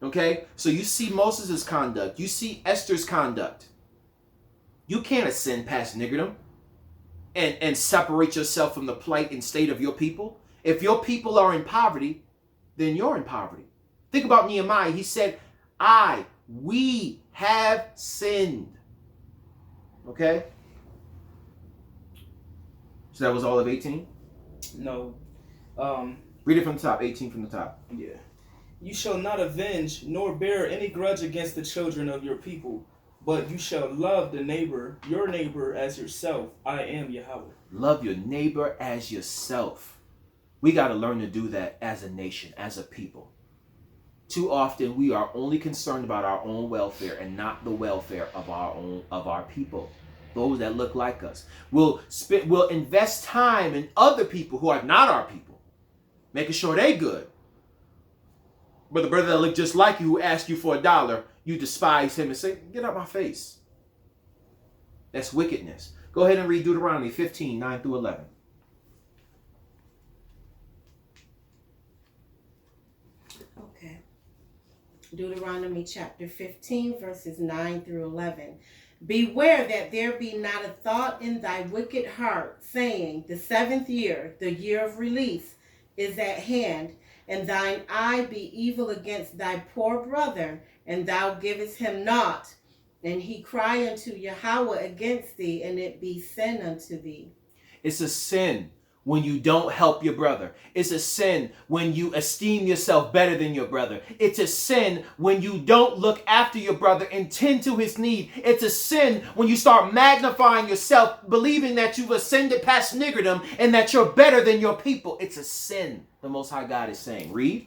Okay? So you see Moses' conduct. You see Esther's conduct. You can't ascend past niggerdom and separate yourself from the plight and state of your people. If your people are in poverty, then you're in poverty. Think about Nehemiah. He said, we have sinned. Okay? So that was all of 18? No. Read it from the top. 18 from the top. Yeah. You shall not avenge nor bear any grudge against the children of your people, but you shall love your neighbor as yourself. I am Yahweh. Love your neighbor as yourself. We got to learn to do that as a nation, as a people. Too often we are only concerned about our own welfare and not the welfare of our people. Those that look like us. We'll invest time in other people who are not our people, making sure they good. But the brother that look just like you who asked you for $1, you despise him and say, get out my face. That's wickedness. Go ahead and read Deuteronomy 15, 9 through 11. Okay. Deuteronomy chapter 15, verses 9 through 11. Beware that there be not a thought in thy wicked heart, saying, the 7th year, the year of release, is at hand, and thine eye be evil against thy poor brother, and thou givest him naught, and he cry unto Yahweh against thee, and it be sin unto thee. It's a sin when you don't help your brother. It's a sin when you esteem yourself better than your brother. It's a sin when you don't look after your brother and tend to his need. It's a sin when you start magnifying yourself, believing that you've ascended past niggerdom and that you're better than your people. It's a sin, the Most High God is saying. Read.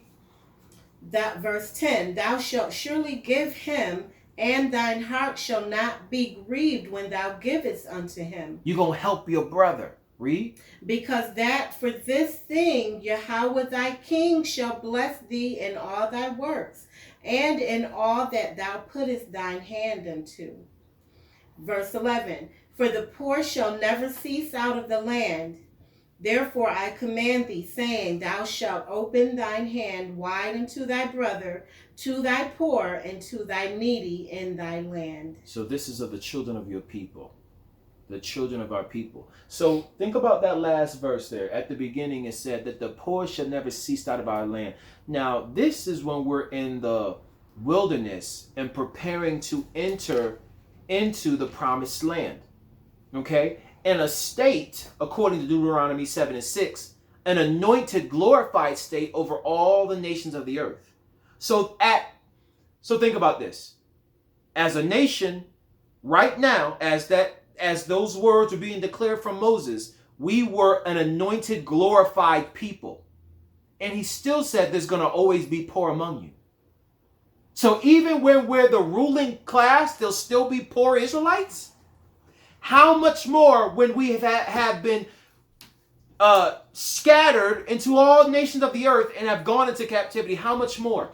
That verse 10, thou shalt surely give him, and thine heart shall not be grieved when thou givest unto him. You're going to help your brother. Read. Because that for this thing Yahweh thy king shall bless thee in all thy works, and in all that thou puttest thine hand unto. Verse 11, for the poor shall never cease out of the land. Therefore I command thee, saying, thou shalt open thine hand wide unto thy brother, to thy poor, and to thy needy in thy land. So this is of the children of your people. The children of our people. So think about that last verse there. At the beginning it said that the poor shall never cease out of our land. Now this is when we're in the wilderness and preparing to enter into the promised land. Okay? In a state, according to Deuteronomy 7 and 6, an anointed, glorified state over all the nations of the earth. So think about this. As a nation, right now, as those words were being declared from Moses, we were an anointed, glorified people. And he still said there's going to always be poor among you. So even when we're the ruling class, there'll still be poor Israelites? How much more when we have been scattered into all nations of the earth and have gone into captivity? How much more?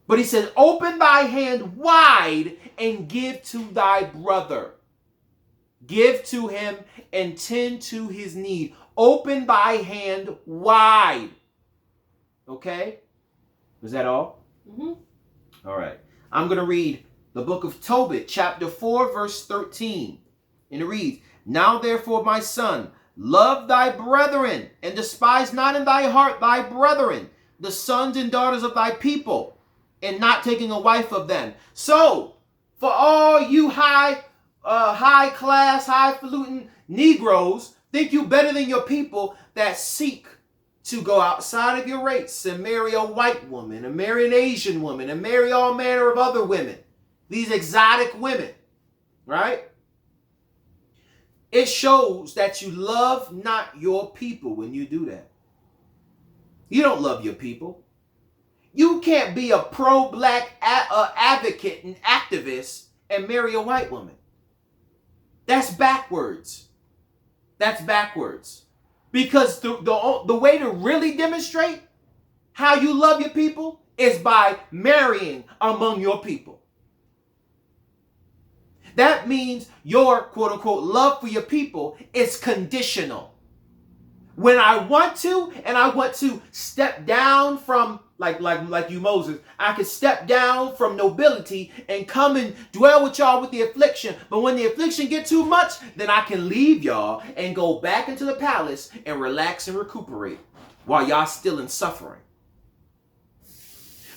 But he said, open thy hand wide and give to thy brother. Give to him and tend to his need. Open thy hand wide. Okay? Was that all? Mm-hmm. All right. I'm going to read the book of Tobit, chapter 4, verse 13. And it reads, now therefore, my son, love thy brethren, and despise not in thy heart thy brethren, the sons and daughters of thy people, and not taking a wife of them. So, for all you high class, highfalutin Negroes, think you better than your people that seek to go outside of your race and marry a white woman and marry an Asian woman and marry all manner of other women, these exotic women, right? It shows that you love not your people when you do that. You don't love your people. You can't be a pro-black advocate and activist and marry a white woman. That's backwards. That's backwards. Because the way to really demonstrate how you love your people is by marrying among your people. That means your quote-unquote love for your people is conditional. When I want to, and I want to step down from, like you, Moses, I can step down from nobility and come and dwell with y'all with the affliction. But when the affliction get too much, then I can leave y'all and go back into the palace and relax and recuperate while y'all still in suffering.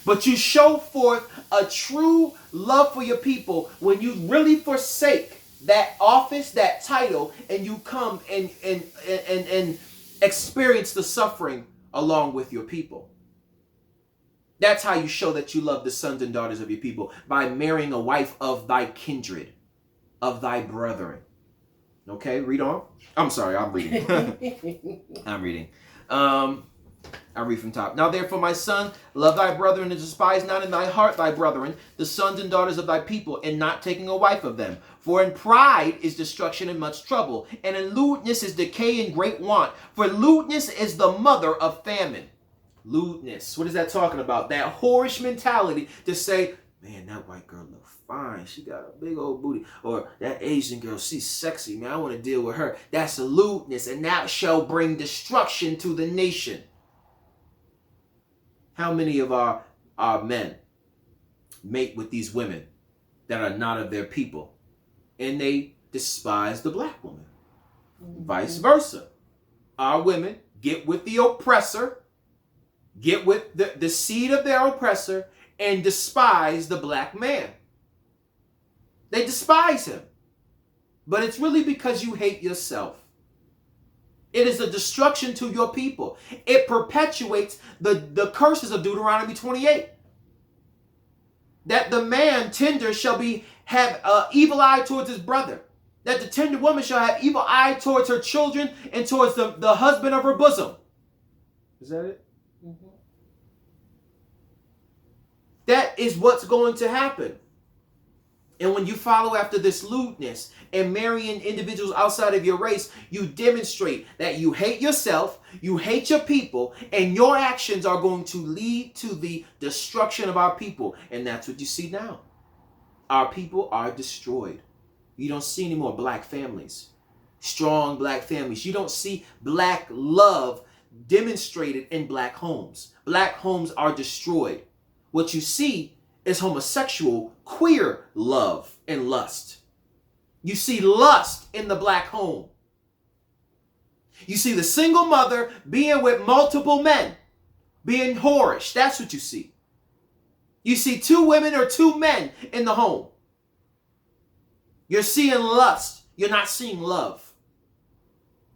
But you show forth a true love for your people when you really forsake that office, that title, and you come and experience the suffering along with your people. That's how you show that you love the sons and daughters of your people, by marrying a wife of thy kindred, of thy brethren. Okay, read on. I'm sorry, I'm reading. I'm reading. I read from top. Now therefore, my son, love thy brethren and despise not in thy heart thy brethren, the sons and daughters of thy people, and not taking a wife of them. For in pride is destruction and much trouble, and in lewdness is decay and great want. For lewdness is the mother of famine. Lewdness. What is that talking about? That whorish mentality to say, man, that white girl look fine. She got a big old booty. Or that Asian girl, she's sexy, man. I want to deal with her. That's a lewdness, and that shall bring destruction to the nation. How many of our men mate with these women that are not of their people, and they despise the black woman? Vice versa. Our women get with the oppressor, get with the seed of their oppressor, and despise the black man. They despise him. But it's really because you hate yourself. It is a destruction to your people. It perpetuates the curses of Deuteronomy 28. That the man tender shall have evil eye towards his brother. That the tender woman shall have evil eye towards her children and towards the husband of her bosom. Is that it? Mm-hmm. That is what's going to happen. And when you follow after this lewdness and marrying individuals outside of your race, you demonstrate that you hate yourself, you hate your people, and your actions are going to lead to the destruction of our people. And that's what you see now. Our people are destroyed. You don't see any more black families, strong black families. You don't see black love demonstrated in black homes. Black homes are destroyed. What you see is homosexual, queer love and lust. You see lust in the black home. You see the single mother being with multiple men, being whorish. That's what you see. You see two women or two men in the home. You're seeing lust. You're not seeing love.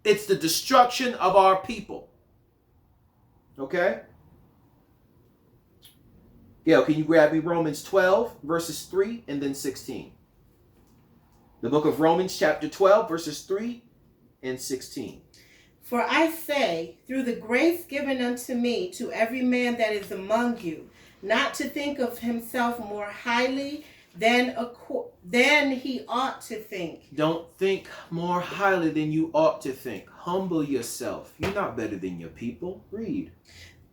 It's the destruction of our people. Okay? Gail, can you grab me Romans 12, verses 3 and then 16? The book of Romans, chapter 12, verses 3 and 16. For I say, through the grace given unto me, to every man that is among you, not to think of himself more highly than he ought to think. Don't think more highly than you ought to think. Humble yourself. You're not better than your people. Read.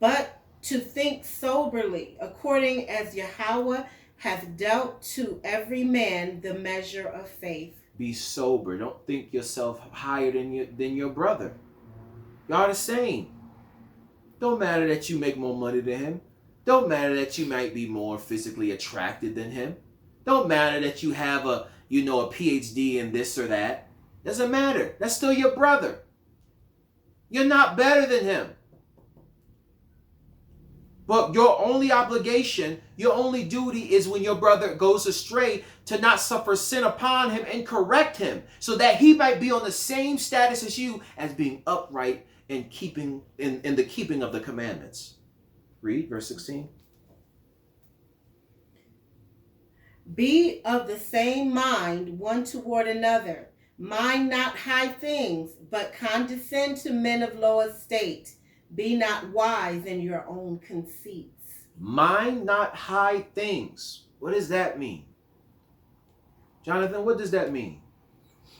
But to think soberly, according as Yahweh hath dealt to every man the measure of faith. Be sober. Don't think yourself higher than your brother. Y'all the same. Don't matter that you make more money than him. Don't matter that you might be more physically attracted than him. Don't matter that you have a PhD in this or that. Doesn't matter. That's still your brother. You're not better than him. But your only obligation, your only duty is when your brother goes astray to not suffer sin upon him and correct him so that he might be on the same status as you as being upright in the keeping of the commandments. Read verse 16. Be of the same mind one toward another. Mind not high things, but condescend to men of low estate. Be not wise in your own conceits. Mind not high things. What does that mean? Jonathan, what does that mean?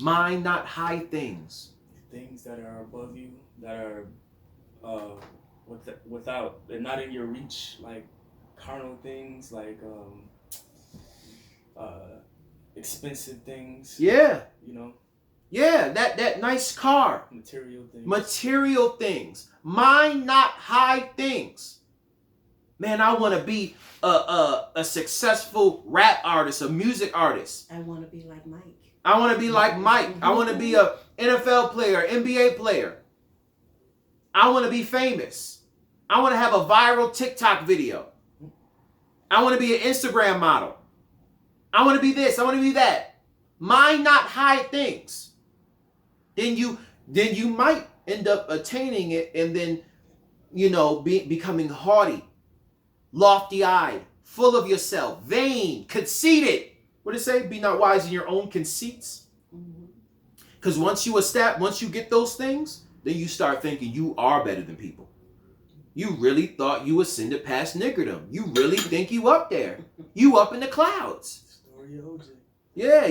Mind not high things. Things that are above you, that are without, they're not in your reach, like carnal things, like expensive things. Yeah. You know. Yeah, that nice car. Material things. Material things. Mind not high things. Man, I want to be a successful rap artist, a music artist. I want to be like Mike. I want to be like Mike. I want to be a NFL player, NBA player. I want to be famous. I want to have a viral TikTok video. I want to be an Instagram model. I want to be this. I want to be that. Mind not high things. Then you might end up attaining it and then, becoming haughty, lofty-eyed, full of yourself, vain, conceited. What did it say? Be not wise in your own conceits. Because once you get those things, then you start thinking you are better than people. You really thought you ascended past niggerdom. You really think you up there. You up in the clouds. Story of OJ. Yeah,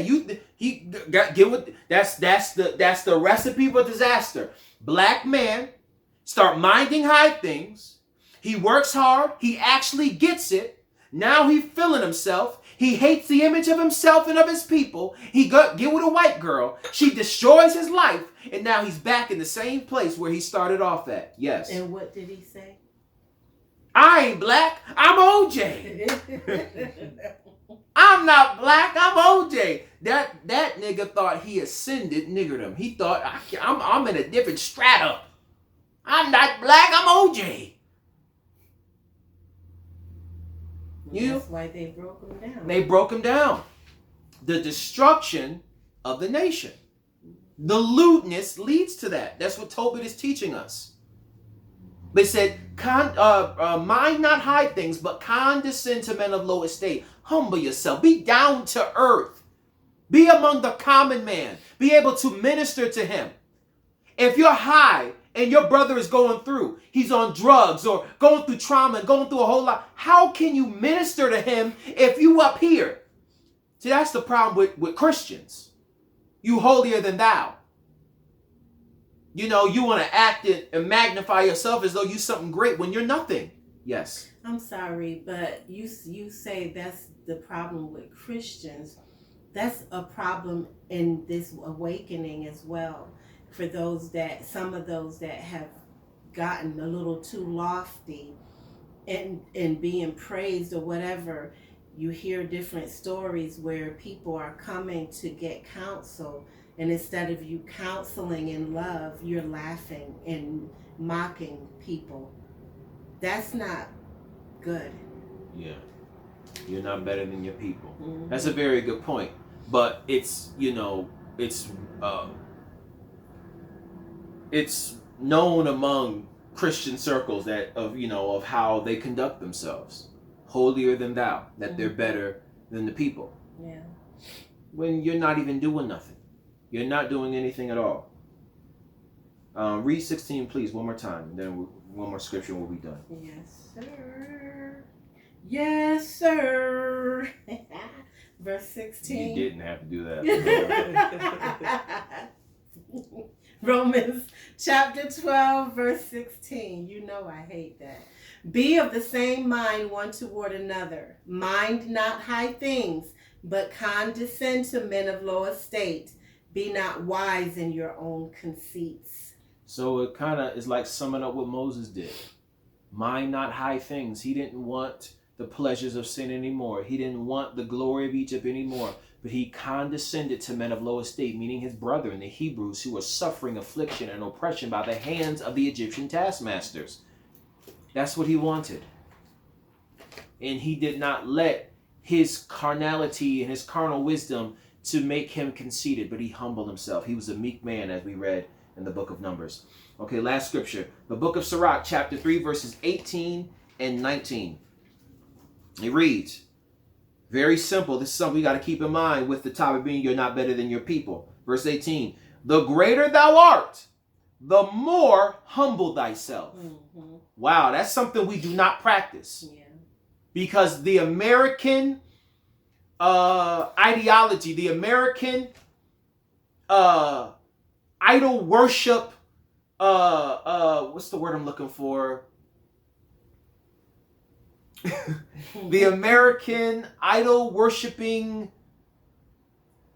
that's the recipe for disaster. Black man start minding high things. He works hard. He actually gets it. Now he's feeling himself. He hates the image of himself and of his people. He get with a white girl. She destroys his life. And now he's back in the same place where he started off at. Yes. And what did he say? I ain't black. I'm OJ. I'm not black. I'm OJ. That nigga thought he ascended niggerdom. He thought I'm in a different strata. I'm not black. I'm OJ. That's why they broke him down. They broke him down. The destruction of the nation. The lewdness leads to that. That's what Tobit is teaching us. They said, mind not high things, but condescend to men of low estate. Humble yourself. Be down to earth. Be among the common man. Be able to minister to him. If you're high and your brother is going through, he's on drugs or going through trauma and going through a whole lot, how can you minister to him if you up here? See, that's the problem with Christians. You holier than thou. You want to act and magnify yourself as though you're something great when you're nothing. Yes. I'm sorry, but you say that's the problem with Christians. That's a problem in this awakening as well. For some of those that have gotten a little too lofty and being praised or whatever, you hear different stories where people are coming to get counsel, and instead of you counseling in love, you're laughing and mocking people. That's not good. Yeah. You're not better than your people. Mm-hmm. That's a very good point. But it's known among Christian circles of how they conduct themselves. Holier than thou, that they're better than the people. Yeah. When you're not even doing nothing. You're not doing anything at all. Read 16, please, one more time. And then one more scripture and we'll be done. Yes, sir. Yes, sir. Verse 16. You didn't have to do that. Romans chapter 12, verse 16. You know I hate that. Be of the same mind one toward another. Mind not high things, but condescend to men of low estate. Be not wise in your own conceits. So it kind of is like summing up what Moses did. Mind not high things. He didn't want the pleasures of sin anymore. He didn't want the glory of Egypt anymore. But he condescended to men of low estate, meaning his brother and the Hebrews who were suffering affliction and oppression by the hands of the Egyptian taskmasters. That's what he wanted. And he did not let his carnality and his carnal wisdom to make him conceited, but he humbled himself. He was a meek man, as we read in the book of Numbers. Okay, last scripture. The book of Sirach, chapter 3, verses 18 and 19. It reads, very simple. This is something we got to keep in mind with the topic being you're not better than your people. Verse 18. The greater thou art, the more humble thyself. Mm-hmm. Wow, that's something we do not practice. Yeah. Because the American ideology, the American idol worship, what's the word I'm looking for? The American idol worshiping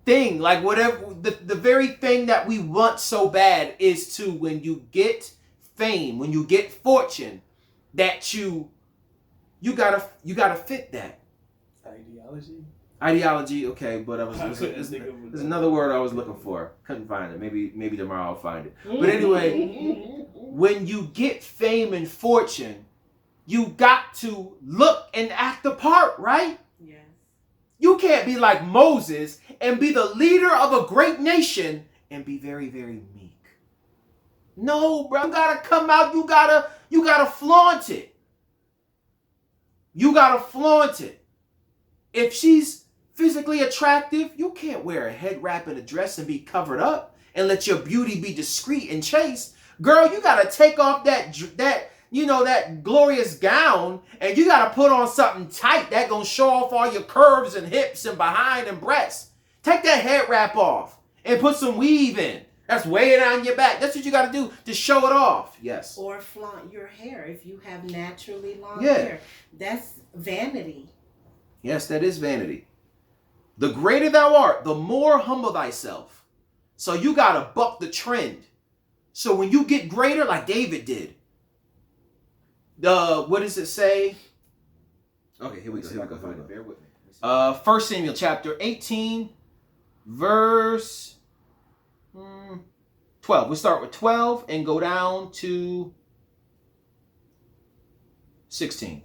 thing, like whatever, the very thing that we want so bad is to, when you get fame, when you get fortune, that you gotta fit that ideology. Okay, but there's another word I was looking for, couldn't find it. Maybe tomorrow I'll find it. But anyway, when you get fame and fortune, you got to look and act the part, right? Yes. You can't be like Moses and be the leader of a great nation and be very, very meek. No, bro, you gotta come out. You gotta flaunt it. You gotta flaunt it. If she's physically attractive, you can't wear a head wrap and a dress and be covered up and let your beauty be discreet and chaste. Girl, you gotta take off that glorious gown, and you got to put on something tight that going to show off all your curves and hips and behind and breasts. Take that head wrap off and put some weave in. That's weighing on your back. That's what you got to do to show it off. Yes. Or flaunt your hair if you have naturally long hair. That's vanity. Yes, that is vanity. The greater thou art, the more humble thyself. So you got to buck the trend. So when you get greater, like David did, what does it say? Okay, here we go. Bear with me. 1 Samuel chapter 18, verse 12. We'll start with 12 and go down to 16.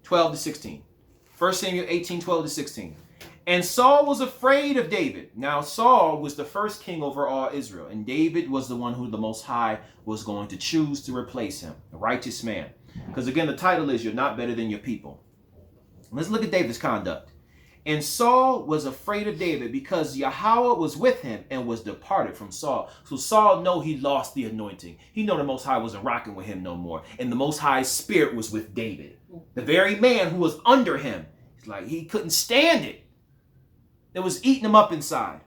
12 to 16. 1 Samuel 18, 12 to 16. And Saul was afraid of David. Now Saul was the first king over all Israel, and David was the one who the Most High was going to choose to replace him, a righteous man. Because again, the title is You're Not Better Than Your People. Let's look at David's conduct. And Saul was afraid of David because Yahweh was with him and was departed from Saul. So Saul know he lost the anointing. He know the Most High wasn't rocking with him no more. And the Most High's spirit was with David. The very man who was under him. It's like he couldn't stand it. It was eating him up inside.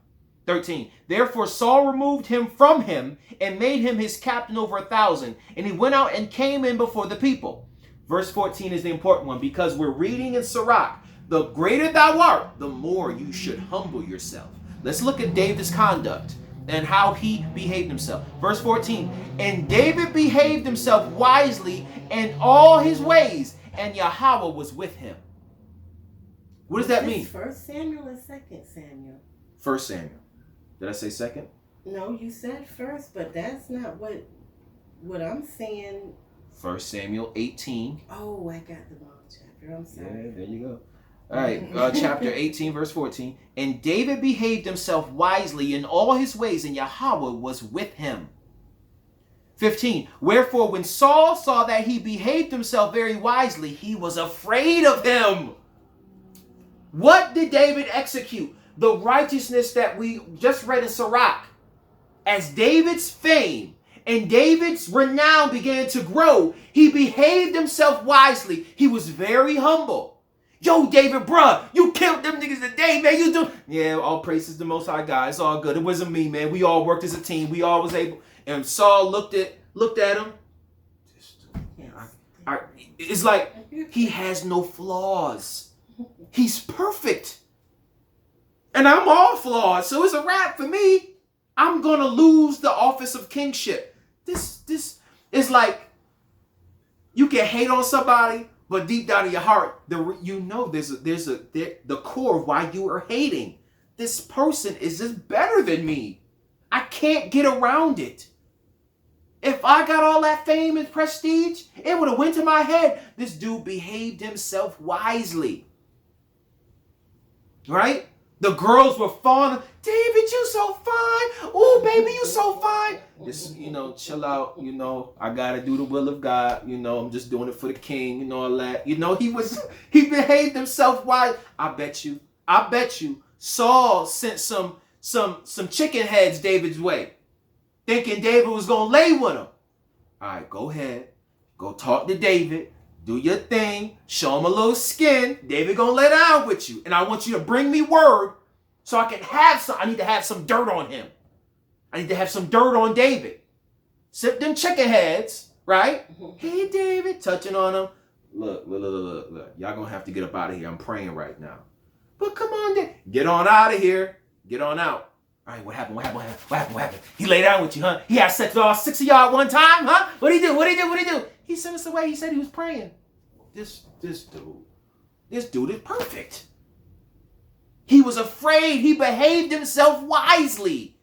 13. Therefore Saul removed him from him and made him his captain over 1,000. And he went out and came in before the people. Verse 14 is the important one because we're reading in Sirach, the greater thou art, the more you should humble yourself. Let's look at David's conduct and how he behaved himself. Verse 14. And David behaved himself wisely in all his ways, and Yahweh was with him. What does that mean? 1 Samuel or 2 Samuel? 1 Samuel. Did I say second? No, you said first, but that's not what I'm saying. 1 Samuel 18. Oh, I got the wrong chapter. I'm sorry. Yeah, there you go. All right, chapter 18, verse 14. And David behaved himself wisely in all his ways, and Yahweh was with him. 15. Wherefore, when Saul saw that he behaved himself very wisely, he was afraid of him. What did David execute? The righteousness that we just read in Sirach. As David's fame and David's renown began to grow, he behaved himself wisely. He was very humble. Yo, David, bruh, you killed them niggas today, man. You do. Yeah, all praises to the Most High God. It's all good. It wasn't me, man. We all worked as a team. We all was able. And Saul looked at him. It's like he has no flaws. He's perfect. And I'm all flawed. So it's a wrap for me. I'm going to lose the office of kingship. This is like you can hate on somebody, but deep down in your heart, there's the core of why you are hating. This person is just better than me. I can't get around it. If I got all that fame and prestige, it would have went to my head. This dude behaved himself wisely. Right? The girls were fawning. David, you so so fine. Ooh, baby, you so fine. Just, chill out. I got to do the will of God. I'm just doing it for the king, all that. He behaved himself wise. I bet you, Saul sent some chicken heads David's way, thinking David was going to lay with him. All right, go ahead. Go talk to David. Do your thing. Show him a little skin. David gonna lay down with you. And I want you to bring me word so I can have some. I need to have some dirt on him. I need to have some dirt on David. Sip them chicken heads, right? Hey, David. Touching on him. Look. Y'all gonna have to get up out of here. I'm praying right now. But come on, David. Get on out of here. Get on out. All right, what happened? He lay down with you, huh? He had sex with all 6 of y'all at one time, huh? What'd he do? He sent us away. He said he was praying. This dude is perfect. He was afraid. He behaved himself wisely.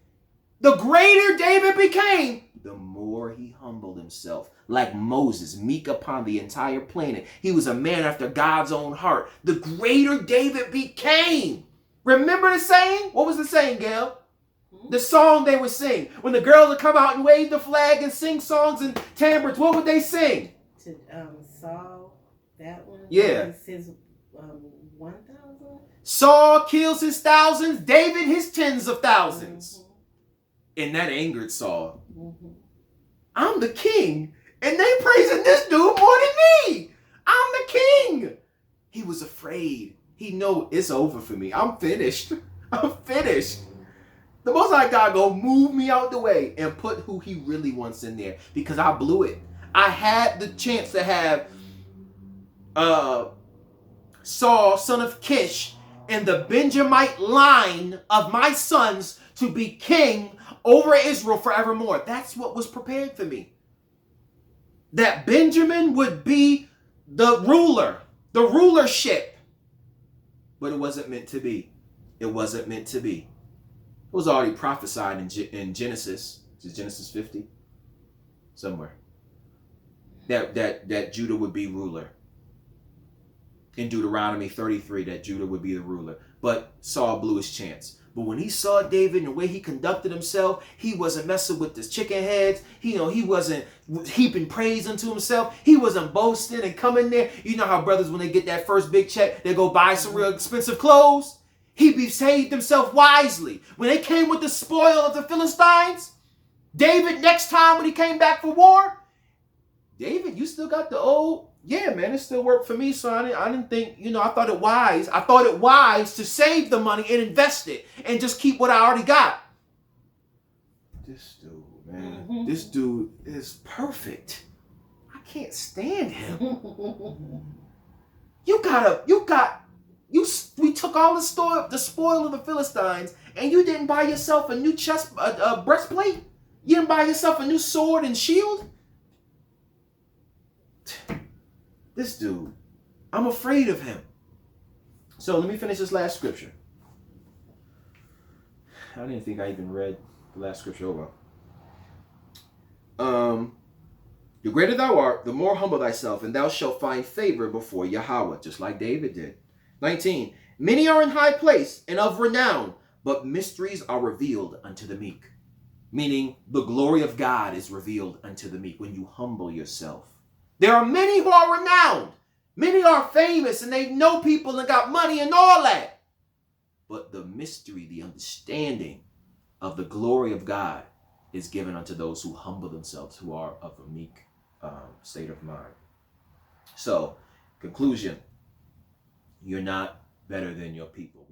The greater David became, the more he humbled himself. Like Moses, meek upon the entire planet. He was a man after God's own heart. The greater David became. Remember the saying? What was the saying, Gail? The song they would sing. When the girls would come out and wave the flag and sing songs and timbrels, what would they sing? To Saul, that one? Yeah. His 1,000? Saul kills his thousands, David his tens of thousands. And that angered Saul. I'm the king, and they praising this dude more than me. I'm the king. He was afraid. He know it's over for me. I'm finished. The Most High God gonna move me out the way and put who he really wants in there, because I blew it. I had the chance to have Saul, son of Kish, and the Benjamite line of my sons to be king over Israel forevermore. That's what was prepared for me. That Benjamin would be the ruler, the rulership. But it wasn't meant to be. It wasn't meant to be. It was already prophesied in Genesis. Is it Genesis 50? Somewhere. That Judah would be ruler. In Deuteronomy 33, that Judah would be the ruler. But Saul blew his chance. But when he saw David and the way he conducted himself, he wasn't messing with his chicken heads. He wasn't heaping praise unto himself. He wasn't boasting and coming there. You know how brothers, when they get that first big check, they go buy some real expensive clothes? He behaved himself wisely. When they came with the spoil of the Philistines, David, next time when he came back for war, David, you still got the old... Yeah, man, it still worked for me, so I didn't think, I thought it wise to save the money and invest it and just keep what I already got. This dude, man, this dude is perfect. I can't stand him. We took all the spoil of the Philistines, and you didn't buy yourself a new breastplate? You didn't buy yourself a new sword and shield? This dude, I'm afraid of him. So let me finish this last scripture. I didn't think I even read the last scripture. Oh well. The greater thou art, the more humble thyself, and thou shalt find favor before Yahweh, just like David did. 19. Many are in high place and of renown, but mysteries are revealed unto the meek. Meaning the glory of God is revealed unto the meek when you humble yourself. There are many who are renowned. Many are famous and they know people and got money and all that. But the mystery, the understanding of the glory of God is given unto those who humble themselves, who are of a meek state of mind. So, conclusion, you're not better than your people.